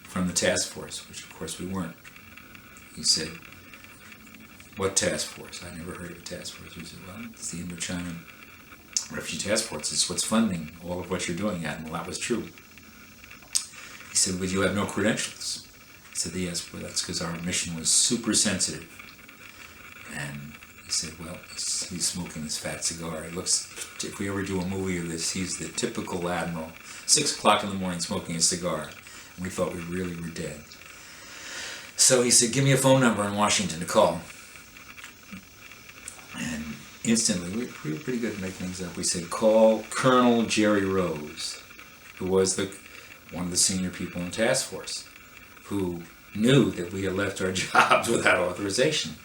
from the task force, which of course we weren't. He said, what task force? I never heard of a task force. We said, well, it's the Indochina Refugee Task Force. It's what's funding all of what you're doing, Admiral. That was true. He said, but you have no credentials. I said, yes, well, that's because our mission was super sensitive. And he said, well, he's smoking this fat cigar. It looks, if we ever do a movie of this, he's the typical admiral. 6 o'clock in the morning smoking a cigar. And we thought we really were dead. So he said, give me a phone number in Washington to call. And instantly, we were pretty good at making things up. We said, call Colonel Jerry Rose, who was one of the senior people in the task force, who knew that we had left our jobs without authorization.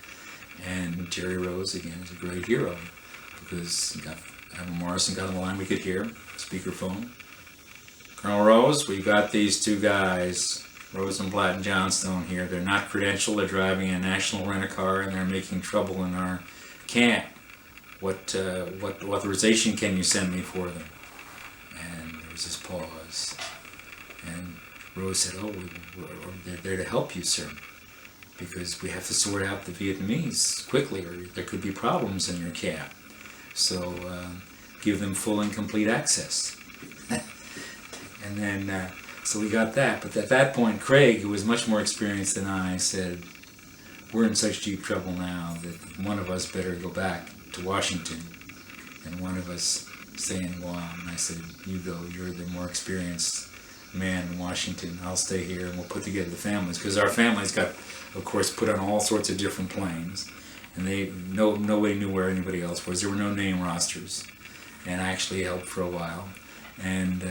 And Jerry Rose, again, is a great hero, because Admiral Morrison got on the line, we could hear, speakerphone. Colonel Rose, we've got these two guys, Rosenblatt and Johnstone here. They're not credentialed, they're driving a national rent-a-car, and they're making trouble in our camp. What authorization can you send me for them? And there was this pause. And Rose said, they're there to help you, sir, because we have to sort out the Vietnamese quickly, or there could be problems in your camp. So give them full and complete access. And then, so we got that. But at that point, Craig, who was much more experienced than I, said, we're in such deep trouble now that one of us better go back to Washington and one of us stay in Guam. And I said, you go, you're the more experienced man in Washington. I'll stay here and we'll put together the families. Because our families got, of course, put on all sorts of different planes. And nobody knew where anybody else was. There were no name rosters. And I actually helped for a while. And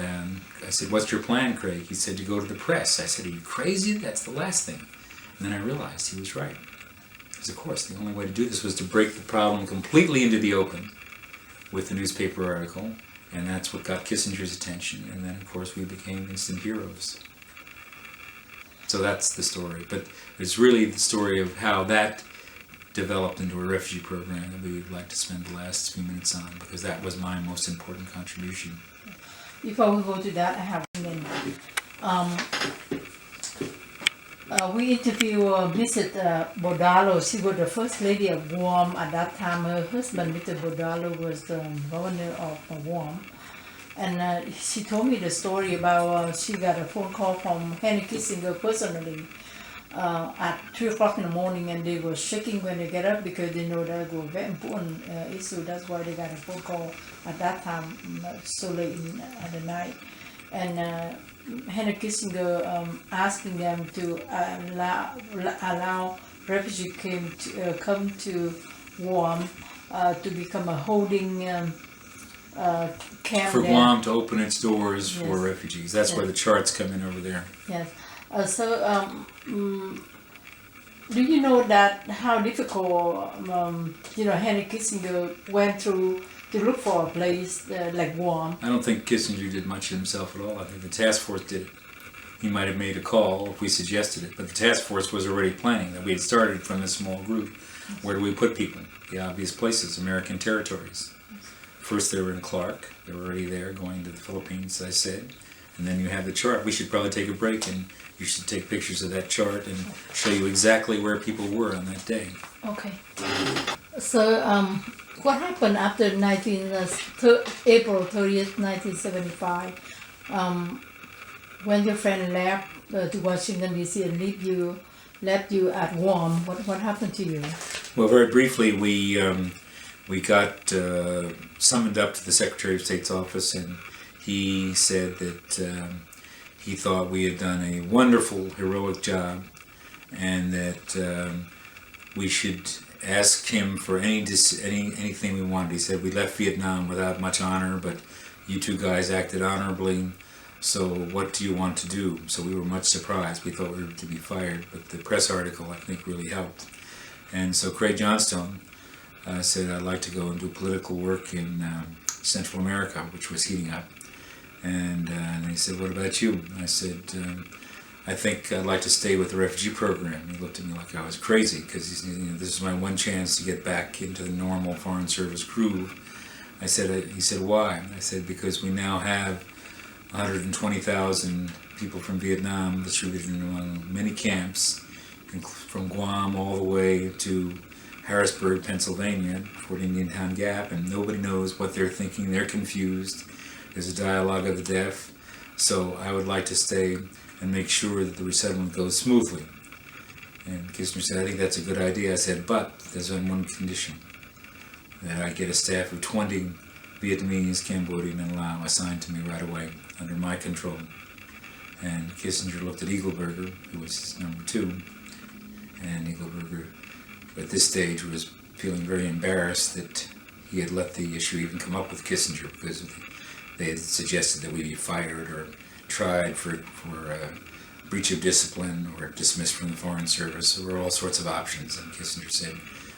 I said, what's your plan, Craig? He said, to go to the press. I said, are you crazy? That's the last thing. And then I realized he was right. Because, of course, the only way to do this was to break the problem completely into the open with the newspaper article. And that's what got Kissinger's attention. And then, of course, we became instant heroes. So that's the story. But it's really the story of how that developed into a refugee program that we would like to spend the last few minutes on, because that was my most important contribution. Before we go to that, I have we visit Bodalo. She was the first lady of Guam at that time. Her husband, Mr. Bodalo, was the governor of Guam. And she told me the story about she got a phone call from Henry Kissinger personally at 3 o'clock in the morning, and they were shaking when they get up because they know that was a very important issue. That's why they got a phone call at that time, so late at the night. And Henry Kissinger asking them to allow refugees come to Guam to become a holding camp for there. Guam to open its doors Yes. for refugees. That's where the charts come in over there. Yes. Do you know that how difficult Henry Kissinger went through to look for a place like Guam? I don't think Kissinger did much himself at all. I think the task force did it. He might have made a call if we suggested it, but the task force was already planning that we had started from this small group. Where do we put people? The obvious places, American territories. First they were in Clark. They were already there going to the Philippines, I said. And then you have the chart. We should probably take a break and you should take pictures of that chart and show you exactly where people were on that day. Okay. So what happened after April 30th, 1975, when your friend left to Washington, D.C. and left you at Guam? What happened to you? Well, very briefly, we got summoned up to the Secretary of State's office, and he said that he thought we had done a wonderful, heroic job, and that we should ask him for anything we wanted. He said, we left Vietnam without much honor, but you two guys acted honorably, so what do you want to do? So we were much surprised. We thought we were to be fired, but the press article, I think, really helped. And so Craig Johnstone said, I'd like to go and do political work in Central America, which was heating up. And he said, what about you? I said, I think I'd like to stay with the refugee program. He looked at me like I was crazy, because this is my one chance to get back into the normal Foreign Service groove. He said, why? I said, because we now have 120,000 people from Vietnam distributed among many camps, from Guam all the way to Harrisburg, Pennsylvania, Fort Indian Town Gap, and nobody knows what they're thinking. They're confused. There's a dialogue of the deaf. So I would like to stay and make sure that the resettlement goes smoothly. And Kissinger said, I think that's a good idea. I said, but there's one condition, that I get a staff of 20 Vietnamese, Cambodian, and Lao assigned to me right away, under my control. And Kissinger looked at Eagleberger, who was his number 2, and Eagleberger, at this stage, was feeling very embarrassed that he had let the issue even come up with Kissinger because they had suggested that we be fired or tried for breach of discipline or dismissed from the Foreign Service. There were all sorts of options, and Kissinger said,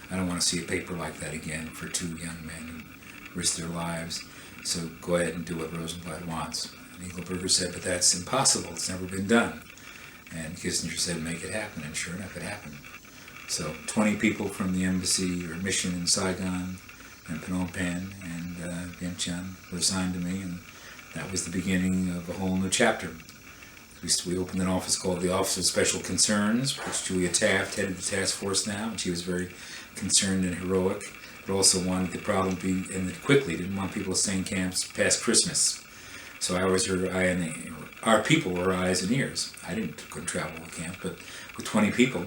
I don't want to see a paper like that again for two young men who risked their lives, so go ahead and do what Rosenblatt wants. And Eagleberger said, but that's impossible, it's never been done. And Kissinger said, make it happen, and sure enough, it happened. So 20 people from the embassy or mission in Saigon and Phnom Penh and Vientiane were assigned to me, and that was the beginning of a whole new chapter. We opened an office called the Office of Special Concerns, which Julia Taft headed the task force now, and she was very concerned and heroic, but also wanted the problem to be ended quickly, didn't want people to stay in camps past Christmas. So I was her eye and our people were her eyes and ears. I couldn't travel to camp, but with 20 people,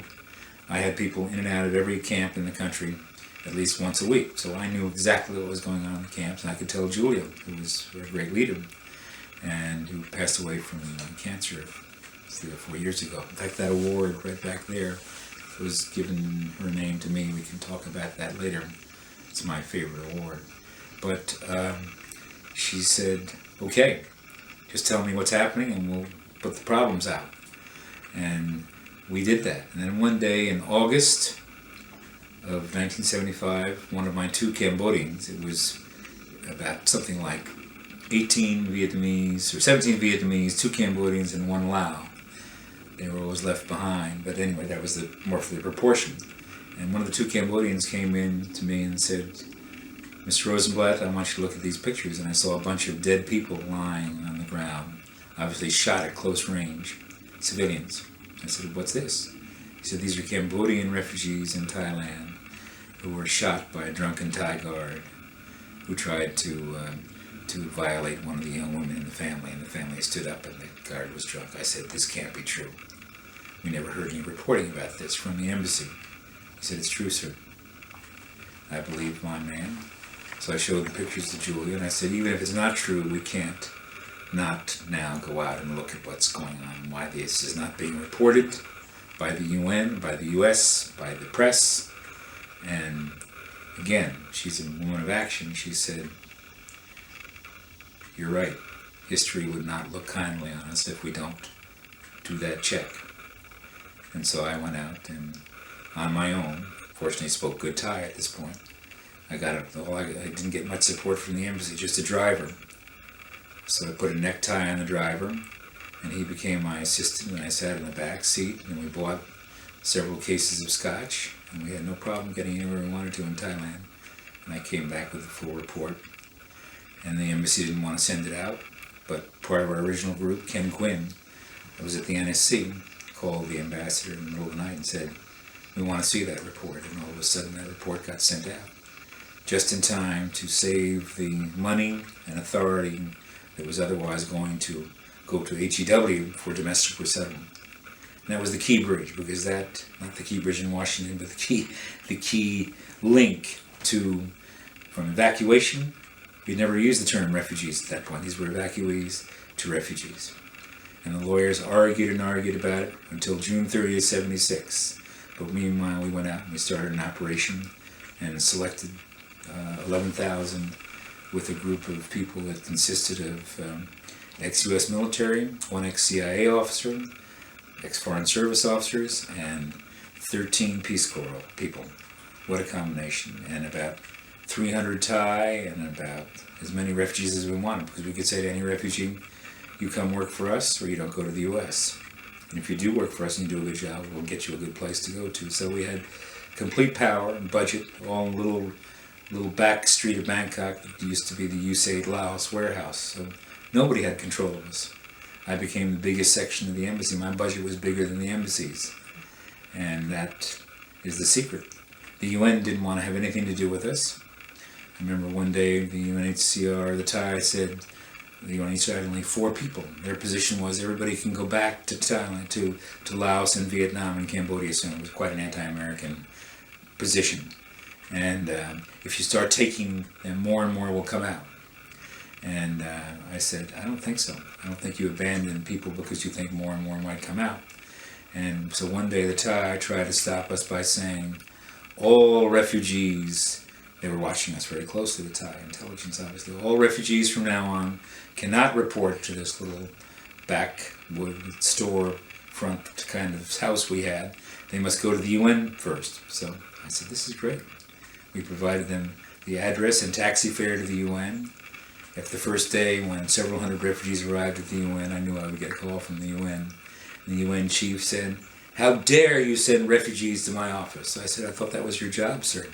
I had people in and out of every camp in the country at least once a week. So I knew exactly what was going on in the camps, and I could tell Julia, who was a great leader, and who passed away from cancer 3 or 4 years ago. In fact, that award right back there was given her name to me. We can talk about that later. It's my favorite award. But she said, okay, just tell me what's happening and we'll put the problems out. And we did that. And then one day in August of 1975, one of my two Cambodians, it was about something like 18 Vietnamese, or 17 Vietnamese, 2 Cambodians, and 1 Lao. They were always left behind, but anyway, that was more for the proportion. And one of the 2 Cambodians came in to me and said, Mr. Rosenblatt, I want you to look at these pictures. And I saw a bunch of dead people lying on the ground, obviously shot at close range, civilians. I said, what's this? He said, these are Cambodian refugees in Thailand who were shot by a drunken Thai guard who tried to violate one of the young women in the family, and the family stood up and the guard was drunk. I said, this can't be true. We never heard any reporting about this from the embassy. He said, it's true, sir. I believe my man. So I showed the pictures to Julia, and I said, even if it's not true, we can't not now go out and look at what's going on and why this is not being reported by the UN, by the US, by the press. And again, she's a woman of action. She said, you're right. History would not look kindly on us if we don't do that check. And so I went out and on my own, fortunately spoke good Thai at this point. I didn't get much support from the embassy, just a driver. So I put a necktie on the driver, and he became my assistant, and I sat in the back seat, and we bought several cases of scotch, and we had no problem getting anywhere we wanted to in Thailand. And I came back with a full report, and the embassy didn't want to send it out, but part of our original group, Ken Quinn, who was at the NSC, called the ambassador in the middle of the night and said, we want to see that report, and all of a sudden that report got sent out, just in time to save the money and authority that was otherwise going to go to HEW for domestic resettlement. And that was the key bridge, because that, not the key bridge in Washington, but the key link from evacuation. We'd never used the term refugees at that point. These were evacuees to refugees. And the lawyers argued and argued about it until June 30th, 76. But meanwhile, we went out and we started an operation and selected 11,000 with a group of people that consisted of ex-US military, 1 ex-CIA officer, ex-Foreign Service officers, and 13 Peace Corps people. What a combination. And about 300 Thai and about as many refugees as we wanted, because we could say to any refugee, you come work for us or you don't go to the US. And if you do work for us and you do a good job, we'll get you a good place to go to. So we had complete power and budget, all in a little back street of Bangkok that used to be the USAID Laos warehouse. So nobody had control of us. I became the biggest section of the embassy. My budget was bigger than the embassy's. And that is the secret. The UN didn't want to have anything to do with us. I remember one day the UNHCR, the Thai said, the UNHCR had only 4 people. Their position was everybody can go back to Thailand, to Laos and Vietnam and Cambodia soon. It was quite an anti-American position. And if you start taking them, more and more will come out. And I said, I don't think so. I don't think you abandon people because you think more and more might come out. And so one day the Thai tried to stop us by saying, all refugees they were watching us very closely, the Thai intelligence obviously. All refugees from now on cannot report to this little backwood store front kind of house we had. They must go to the UN first. So I said, this is great. We provided them the address and taxi fare to the UN. After the first day, when several hundred refugees arrived at the UN, I knew I would get a call from the UN. And the UN chief said, "How dare you send refugees to my office?" I said, "I thought that was your job, sir."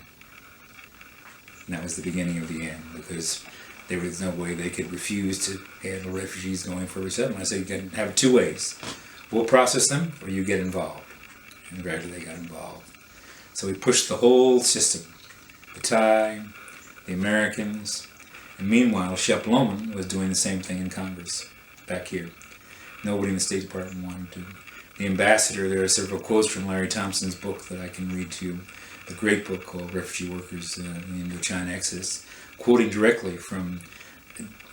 And that was the beginning of the end, because there was no way they could refuse to handle refugees going for resettlement. I said, you can have it two ways. We'll process them, or you get involved. And gradually they got involved. So we pushed the whole system. The Thai, the Americans, and meanwhile, Shep Loman was doing the same thing in Congress, back here. Nobody in the State Department wanted to. The ambassador, there are several quotes from Larry Thompson's book that I can read to you, a great book called Refugee Workers in the Indochina Exodus, quoting directly from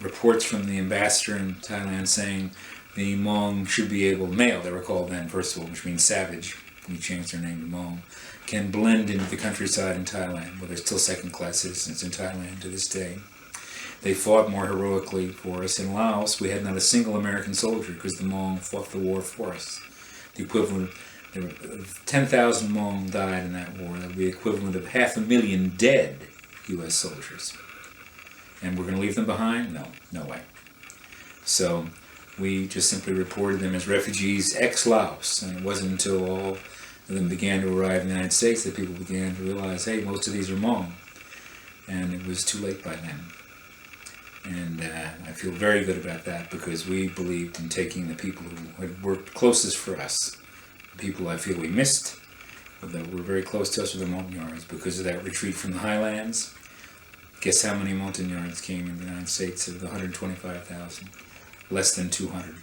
reports from the ambassador in Thailand saying the Hmong should be able, male they were called then, first of all, which means savage, we changed their name to Hmong, can blend into the countryside in Thailand, where they're still second-class citizens in Thailand to this day. They fought more heroically for us. In Laos, we had not a single American soldier because the Hmong fought the war for us. The equivalent, 10,000 Hmong died in that war. That would be the equivalent of 500,000 dead U.S. soldiers. And we're going to leave them behind? No, no way. So we just simply reported them as refugees ex-Laos. And it wasn't until all of them began to arrive in the United States that people began to realize, hey, most of these are Hmong. And it was too late by then. And I feel very good about that, because we believed in taking the people who had worked closest for us, the people I feel we missed, that were very close to us, were the Montagnards, because of that retreat from the highlands. Guess how many Montagnards came in the United States of the 125,000? Less than 200.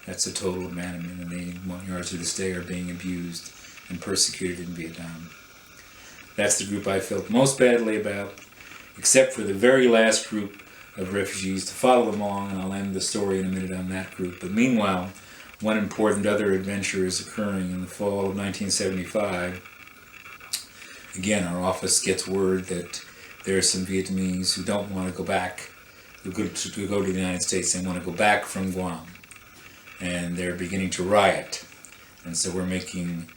That's a total abandonment, and the Montagnards to this day are being abused and persecuted in Vietnam. That's the group I felt most badly about, except for the very last group of refugees to follow them along, and I'll end the story in a minute on that group. But meanwhile, one important other adventure is occurring in the fall of 1975. Again, our office gets word that there are some Vietnamese who don't want to go back, who go to the United States. They want to go back from Guam, and they're beginning to riot. And so we're making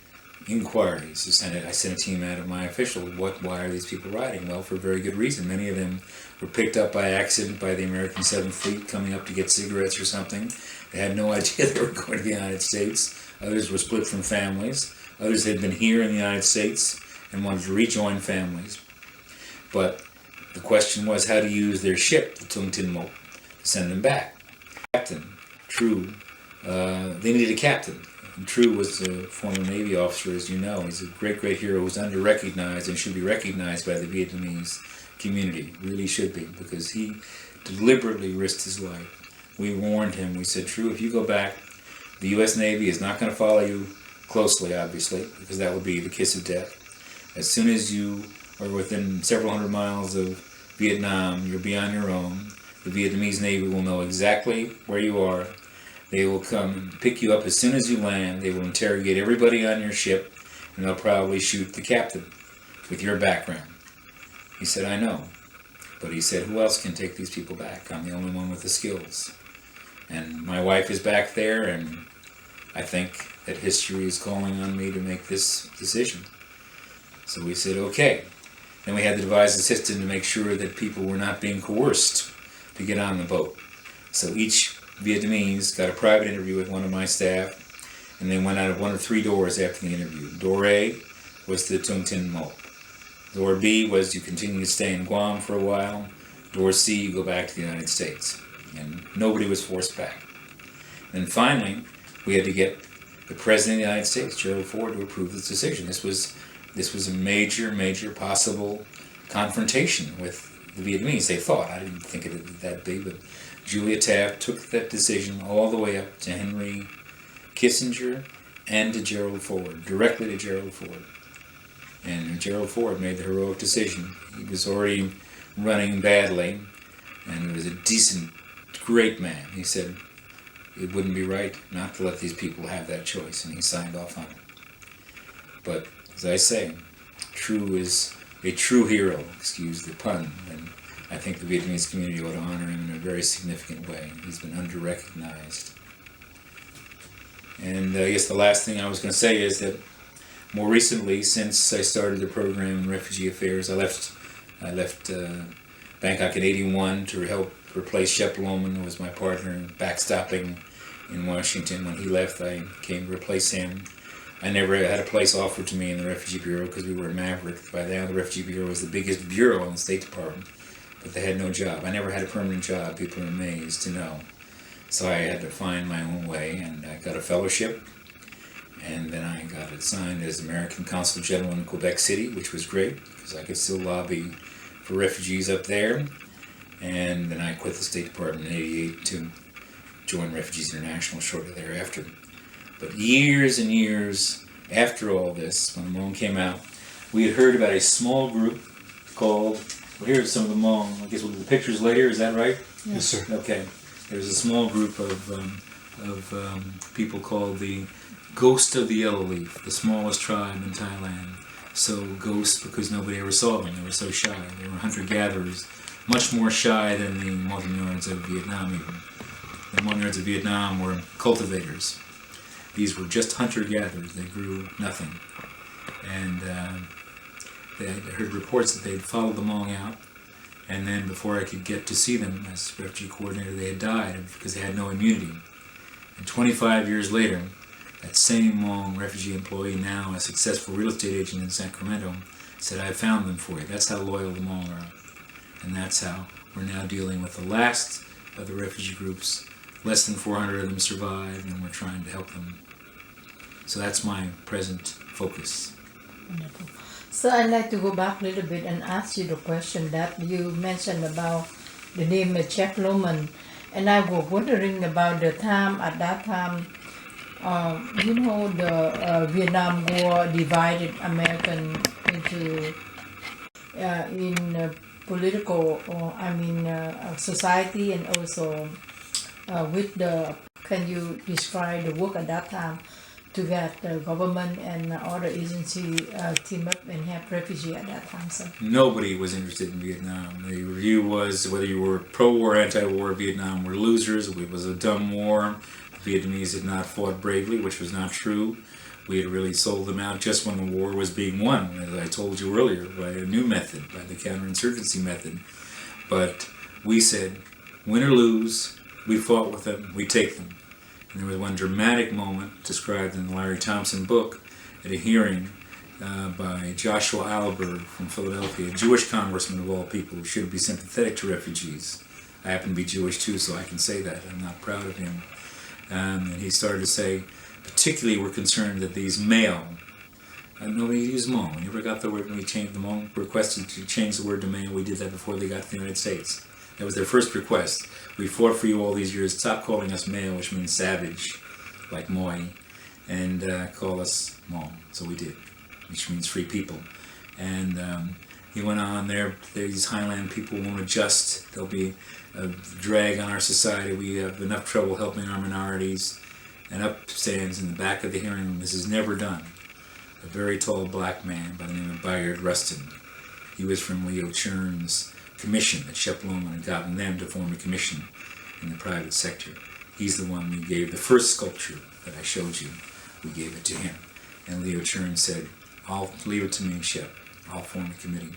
inquiries. I sent a team out of my official. Why are these people rioting? Well, for a very good reason. Many of them were picked up by accident by the American 7th Fleet coming up to get cigarettes or something. They had no idea they were going to the United States. Others were split from families. Others had been here in the United States and wanted to rejoin families. But the question was how to use their ship, the Tung Tin Mok, to send them back. Captain, True, they needed a captain. And True was a former Navy officer, as you know. He's a great, great hero who's under-recognized and should be recognized by the Vietnamese community. Really should be, because he deliberately risked his life. We warned him. We said, True, if you go back, the U.S. Navy is not going to follow you closely, obviously, because that would be the kiss of death. As soon as you are within several hundred miles of Vietnam, you'll be on your own. The Vietnamese Navy will know exactly where you are. They will come and pick you up as soon as you land. They will interrogate everybody on your ship, and they'll probably shoot the captain with your background. He said, I know. But he said, who else can take these people back? I'm the only one with the skills. And my wife is back there, and I think that history is calling on me to make this decision. So we said, okay. Then we had to devise a system to make sure that people were not being coerced to get on the boat. So each Vietnamese got a private interview with one of my staff, and they went out of one of three doors after the interview. Door A was the Tung Tin Mok. Door B was you continue to stay in Guam for a while. Door C, you go back to the United States. And nobody was forced back. And finally, we had to get the President of the United States, Gerald Ford, to approve this decision. This was a major, major possible confrontation with the Vietnamese, they thought. I didn't think it would be that big, but Julia Taft took that decision all the way up to Henry Kissinger and to Gerald Ford, directly to Gerald Ford. And Gerald Ford made the heroic decision. He was already running badly, and he was a decent, great man. He said it wouldn't be right not to let these people have that choice, and he signed off on it. But, as I say, True is a true hero, excuse the pun, and I think the Vietnamese community ought to honor him in a very significant way. He's been under-recognized. And I guess the last thing I was going to say is that more recently, since I started the program in refugee affairs, I left Bangkok in '81 to help replace Shep Loman, who was my partner in backstopping in Washington. When he left, I came to replace him. I never had a place offered to me in the Refugee Bureau because we were a maverick. By now, the Refugee Bureau was the biggest bureau in the State Department, but they had no job. I never had a permanent job. People are amazed to know. So I had to find my own way, and I got a fellowship, and then I got assigned as American Consul General in Quebec City, which was great because I could still lobby for refugees up there. And then I quit the State Department in '88 to join Refugees International shortly thereafter. But years and years after all this, when the Hmong came out, we had heard about a small group called, well, here's some of the Hmong. I guess we'll do the pictures later, is that right? Yes, sir. Okay. There's a small group of people called the Ghost of the Yellow Leaf, the smallest tribe in Thailand. So ghosts because nobody ever saw them. They were so shy. They were hunter-gatherers, much more shy than the Montagnards of Vietnam even. The Montagnards of Vietnam were cultivators. These were just hunter-gatherers. They grew nothing. And they heard reports that they had followed the Hmong out, and then before I could get to see them as refugee coordinator, they had died because they had no immunity. And 25 years later, that same Hmong refugee employee, now a successful real estate agent in Sacramento, said, "I found them for you." That's how loyal the Hmong are. And that's how we're now dealing with the last of the refugee groups. Less than 400 of them survived, and we're trying to help them. So that's my present focus. Wonderful. So I'd like to go back a little bit and ask you the question that you mentioned about the name Shep Loman, and I was wondering about the time at that time. The Vietnam War divided American into in political, society, and also with the. Can you describe the work at that time to get the government and other agency team up and have refugee at that time, sir? Nobody was interested in Vietnam. The review was whether you were pro-war, anti-war, Vietnam were losers. It was a dumb war. The Vietnamese had not fought bravely, which was not true. We had really sold them out just when the war was being won, as I told you earlier, by a new method, by the counterinsurgency method. But we said, win or lose, we fought with them, we take them. And there was one dramatic moment described in the Larry Thompson book at a hearing by Joshua Alberg from Philadelphia, a Jewish congressman of all people who should be sympathetic to refugees. I happen to be Jewish too, so I can say that. I'm not proud of him. And he started to say, particularly we're concerned that these male, nobody used Hmong. We never got the word when we changed the Hmong, requested to change the word to male. We did that before they got to the United States. That was their first request. We fought for you all these years. Stop calling us male, which means savage, like Moi, and call us Hmong. So we did, which means free people. And he went on there, these Highland people won't adjust. There'll be a drag on our society. We have enough trouble helping our minorities. And up stands in the back of the hearing room, this is never done, a very tall black man by the name of Bayard Rustin. He was from Leo Chern's commission that Shep Loman had gotten them to form a commission in the private sector. He's the one we gave the first sculpture that I showed you. We gave it to him. And Leo Chern said, "I'll leave it to me, Shep. I'll form a committee."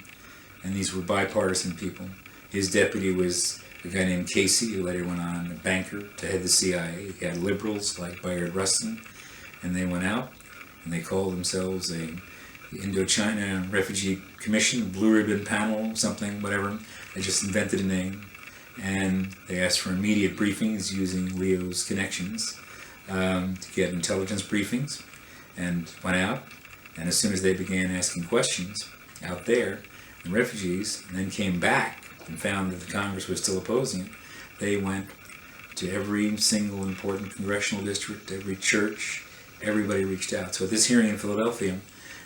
And these were bipartisan people. His deputy was a guy named Casey, who later went on, a banker, to head the CIA. He had liberals like Bayard Rustin, and they went out, and they called themselves the Indochina Refugee Commission, Blue Ribbon Panel, something, whatever. They just invented a name, and they asked for immediate briefings using Leo's connections to get intelligence briefings, and went out, and as soon as they began asking questions out there, the refugees, and then came back and found that the Congress was still opposing it, they went to every single important congressional district, every church, everybody reached out. So at this hearing in Philadelphia,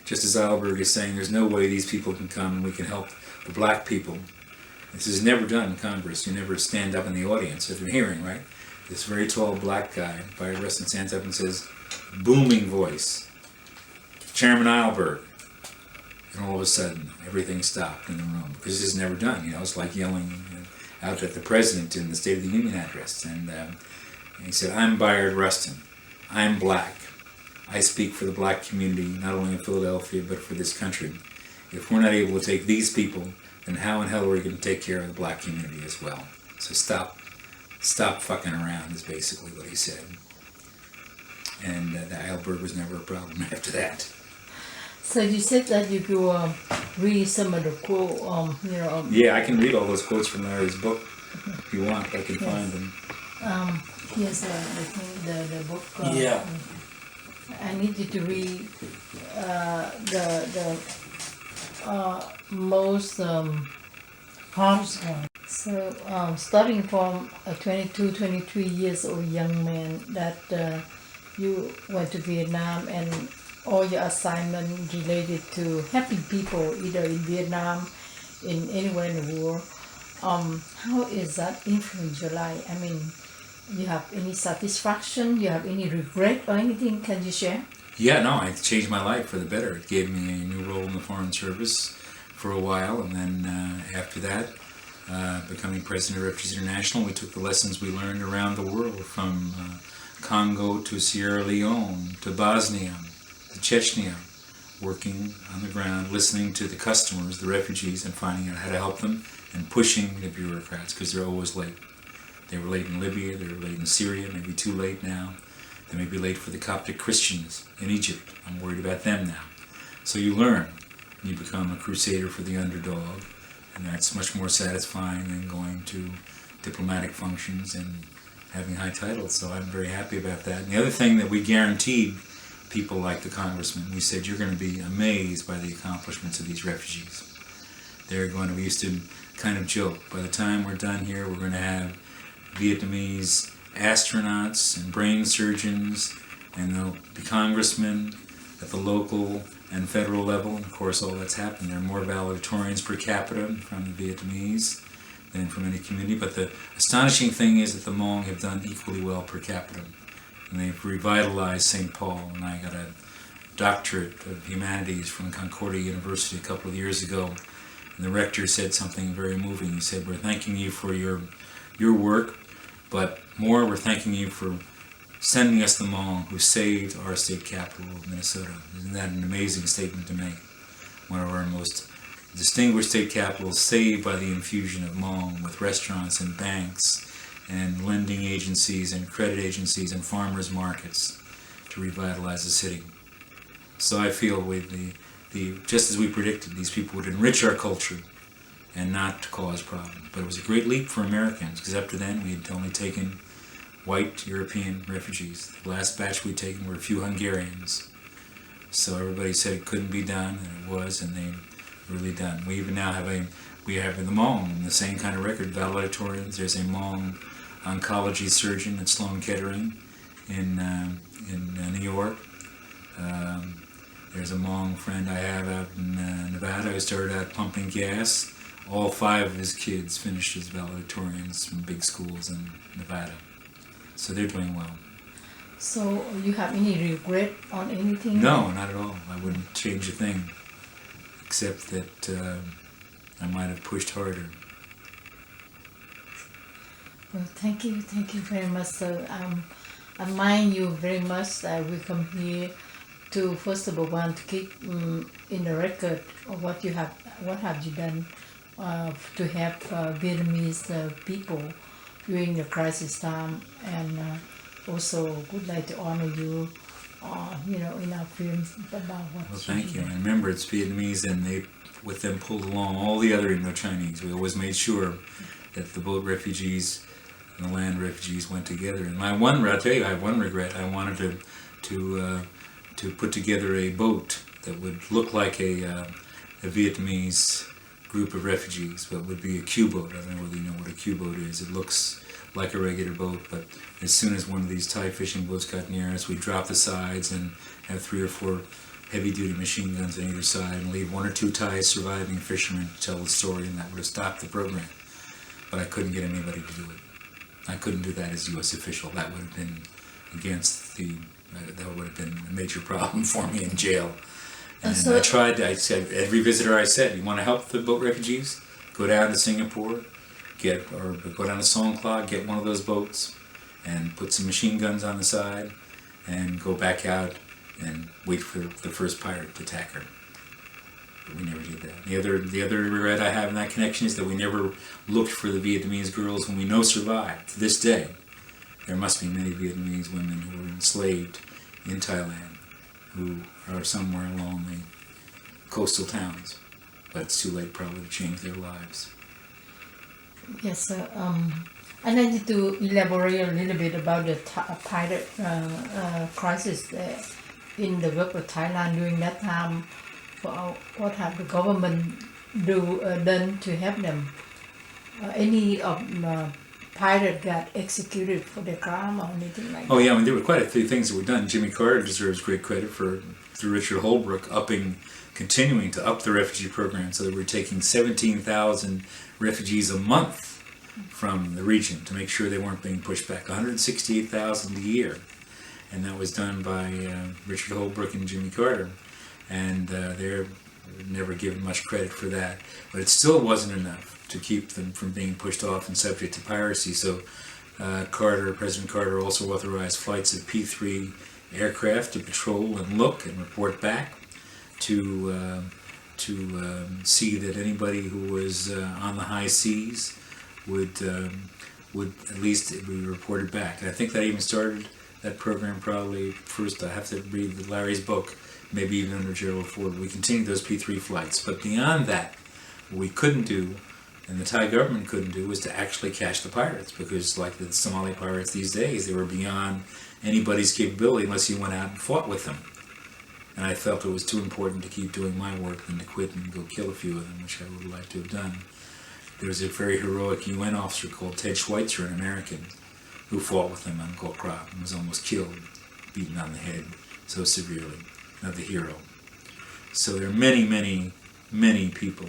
just as Alberg is saying, there's no way these people can come and we can help the black people. This is never done in Congress. You never stand up in the audience at a hearing, right? This very tall black guy, Bayard Rustin, stands up and says, booming voice, "Chairman Alberg, And all of a sudden, everything stopped in the room because this is never done. You know, it's like yelling out at the president in the State of the Union address. And he said, "I'm Bayard Rustin. I'm black. I speak for the black community, not only in Philadelphia, but for this country. If we're not able to take these people, then how in hell are we going to take care of the black community as well? So stop fucking around," is basically what he said. And the Albert was never a problem after that. So you said that you could read some of the quote, Yeah, I can read all those quotes from Larry's book if you want. I can find them. Here's the book. Yeah. I need you to read the most hardest one. So starting from a 22, 23 years old young man that you went to Vietnam and all your assignment related to helping people either in Vietnam, in anywhere in the world. How is that influence your life? I mean, you have any satisfaction? You have any regret or anything? Can you share? Yeah, no, it changed my life for the better. It gave me a new role in the Foreign Service for a while, and then after that, becoming president of Refugees International, we took the lessons we learned around the world, from Congo to Sierra Leone to Bosnia to Chechnya, working on the ground, listening to the customers, the refugees, and finding out how to help them, and pushing the bureaucrats, because they're always late. They were late in Libya, they were late in Syria, maybe too late now. They may be late for the Coptic Christians in Egypt. I'm worried about them now. So you learn. You become a crusader for the underdog, and that's much more satisfying than going to diplomatic functions and having high titles. So I'm very happy about that. And the other thing that we guaranteed people like the congressman, we said, you're going to be amazed by the accomplishments of these refugees. They're going to, we used to kind of joke, by the time we're done here, we're going to have Vietnamese astronauts and brain surgeons, and there'll be congressmen at the local and federal level. And of course, all that's happened. There are more valedictorians per capita from the Vietnamese than from any community. But the astonishing thing is that the Hmong have done equally well per capita. And they've revitalized St. Paul. And I got a doctorate of humanities from Concordia University a couple of years ago. And the rector said something very moving. He said, "We're thanking you for your work, but more, we're thanking you for sending us the Hmong who saved our state capital of Minnesota." Isn't that an amazing statement to make? One of our most distinguished state capitals saved by the infusion of Hmong, with restaurants and banks and lending agencies and credit agencies and farmers markets to revitalize the city. So I feel just as we predicted, these people would enrich our culture and not cause problems. But it was a great leap for Americans, because up to then we had only taken white European refugees. The last batch we'd taken were a few Hungarians. So everybody said it couldn't be done, and it was, and they really done. We even now have the Hmong, the same kind of record, valedictorians. There's a Hmong oncology surgeon at Sloan Kettering in New York. There's a Hmong friend I have out in Nevada who started out pumping gas. All 5 of his kids finished as valedictorians from big schools in Nevada. So they're doing well. So you have any regret on anything? No, not at all. I wouldn't change a thing, except that I might have pushed harder. Well, thank you very much. So I admire you very much. We come here to, first of all, want to keep in the record of what have you done to help Vietnamese people during the crisis time, and also would like to honor you, in our films about what. Well, thank you. And remember, it's Vietnamese, and they, with them, pulled along all the other Indo-Chinese. We always made sure that the boat refugees and the land refugees went together. And I'll tell you, I have one regret. I wanted to put together a boat that would look like a Vietnamese group of refugees, but would be a Q-boat. I don't know whether you know what a Q-boat is. It looks like a regular boat, but as soon as one of these Thai fishing boats got near us, we'd drop the sides and have 3 or 4 heavy-duty machine guns on either side and leave 1 or 2 Thai surviving fishermen to tell the story, and that would have stopped the program. But I couldn't get anybody to do it. I couldn't do that as U.S. official. That would have been that would have been a major problem for me in jail. And So- I said, every visitor I said, you want to help the boat refugees? Go down to Singapore, go down to Songkla, get one of those boats, and put some machine guns on the side, and go back out and wait for the first pirate to attack her. But we never did that. The other regret I have in that connection is that we never looked for the Vietnamese girls whom we know survived. To this day, there must be many Vietnamese women who were enslaved in Thailand, who are somewhere along the coastal towns. But it's too late probably to change their lives. Yes, sir. I'd like you to elaborate a little bit about the pirate crisis in the Gulf of Thailand during that time. What have the government done to help them? Any of pirates got executed for their crime or anything like that? Oh yeah, I mean there were quite a few things that were done. Jimmy Carter deserves great credit for, through Richard Holbrooke, continuing to up the refugee program, so that we're taking 17,000 refugees a month from the region to make sure they weren't being pushed back. 168,000 a year, and that was done by Richard Holbrooke and Jimmy Carter, and they're never given much credit for that. But it still wasn't enough to keep them from being pushed off and subject to piracy. So President Carter also authorized flights of P-3 aircraft to patrol and look and report back to see that anybody who was on the high seas would at least be reported back. And I think that even started that program probably first. I have to read Larry's book, maybe even under Gerald Ford. We continued those P-3 flights, but beyond that, what we couldn't do, and the Thai government couldn't do, was to actually catch the pirates, because like the Somali pirates these days, they were beyond anybody's capability unless you went out and fought with them. And I felt it was too important to keep doing my work than to quit and go kill a few of them, which I would like to have done. There was a very heroic UN officer called Ted Schweitzer, an American, who fought with them on Gok Krab and was almost killed, beaten on the head so severely. Another hero. So there are many, many, many people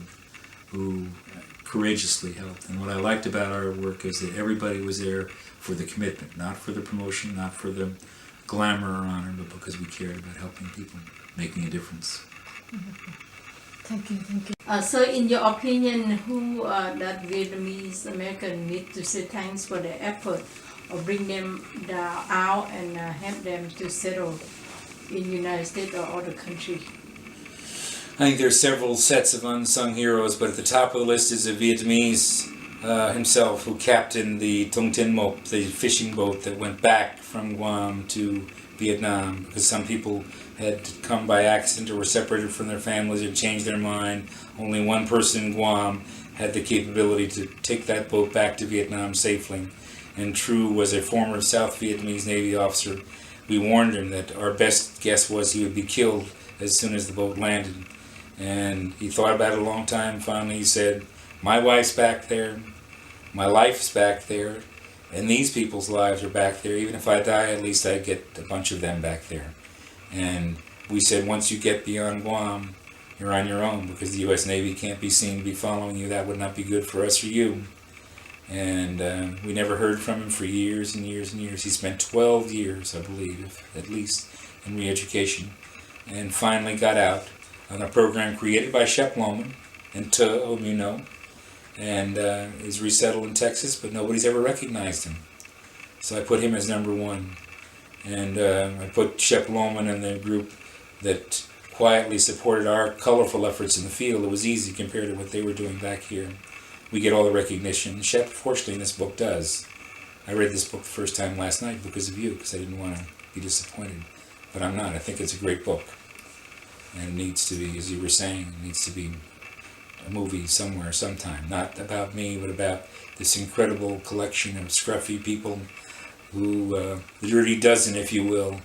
who courageously helped. And what I liked about our work is that everybody was there for the commitment, not for the promotion, not for the glamour or honor, but because we cared about helping people, making a difference. Thank you. So in your opinion, who that Vietnamese American need to say thanks for their effort or bring them out and help them to settle in United States or other country? I think there are several sets of unsung heroes, but at the top of the list is a Vietnamese himself who captained the Tung Tin Mop, the fishing boat that went back from Guam to Vietnam, because some people had come by accident or were separated from their families or changed their mind. Only one person in Guam had the capability to take that boat back to Vietnam safely. And True was a former South Vietnamese Navy officer. We warned him that our best guess was he would be killed as soon as the boat landed. And he thought about it a long time. Finally he said, my wife's back there, my life's back there, and these people's lives are back there. Even if I die, at least I get a bunch of them back there. And we said, once you get beyond Guam, you're on your own, because the U.S. Navy can't be seen to be following you. That would not be good for us or you. And we never heard from him for years and years and years. He spent 12 years, I believe, at least, in re-education, and finally got out on a program created by Shep Loman and To, whom you know, and is resettled in Texas, but nobody's ever recognized him. So I put him as number one. And I put Shep Loman in the group that quietly supported our colorful efforts in the field. It was easy compared to what they were doing back here. We get all the recognition. Shep, fortunately, in this book does. I read this book the first time last night because of you, because I didn't want to be disappointed. But I'm not. I think it's a great book. And it needs to be, as you were saying, it needs to be a movie somewhere, sometime. Not about me, but about this incredible collection of scruffy people who, the dirty dozen, if you will,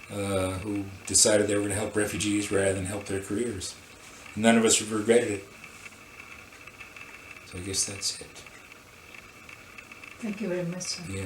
who decided they were going to help refugees rather than help their careers. None of us have regretted it. So I guess that's it. Thank you very much, sir. Yeah.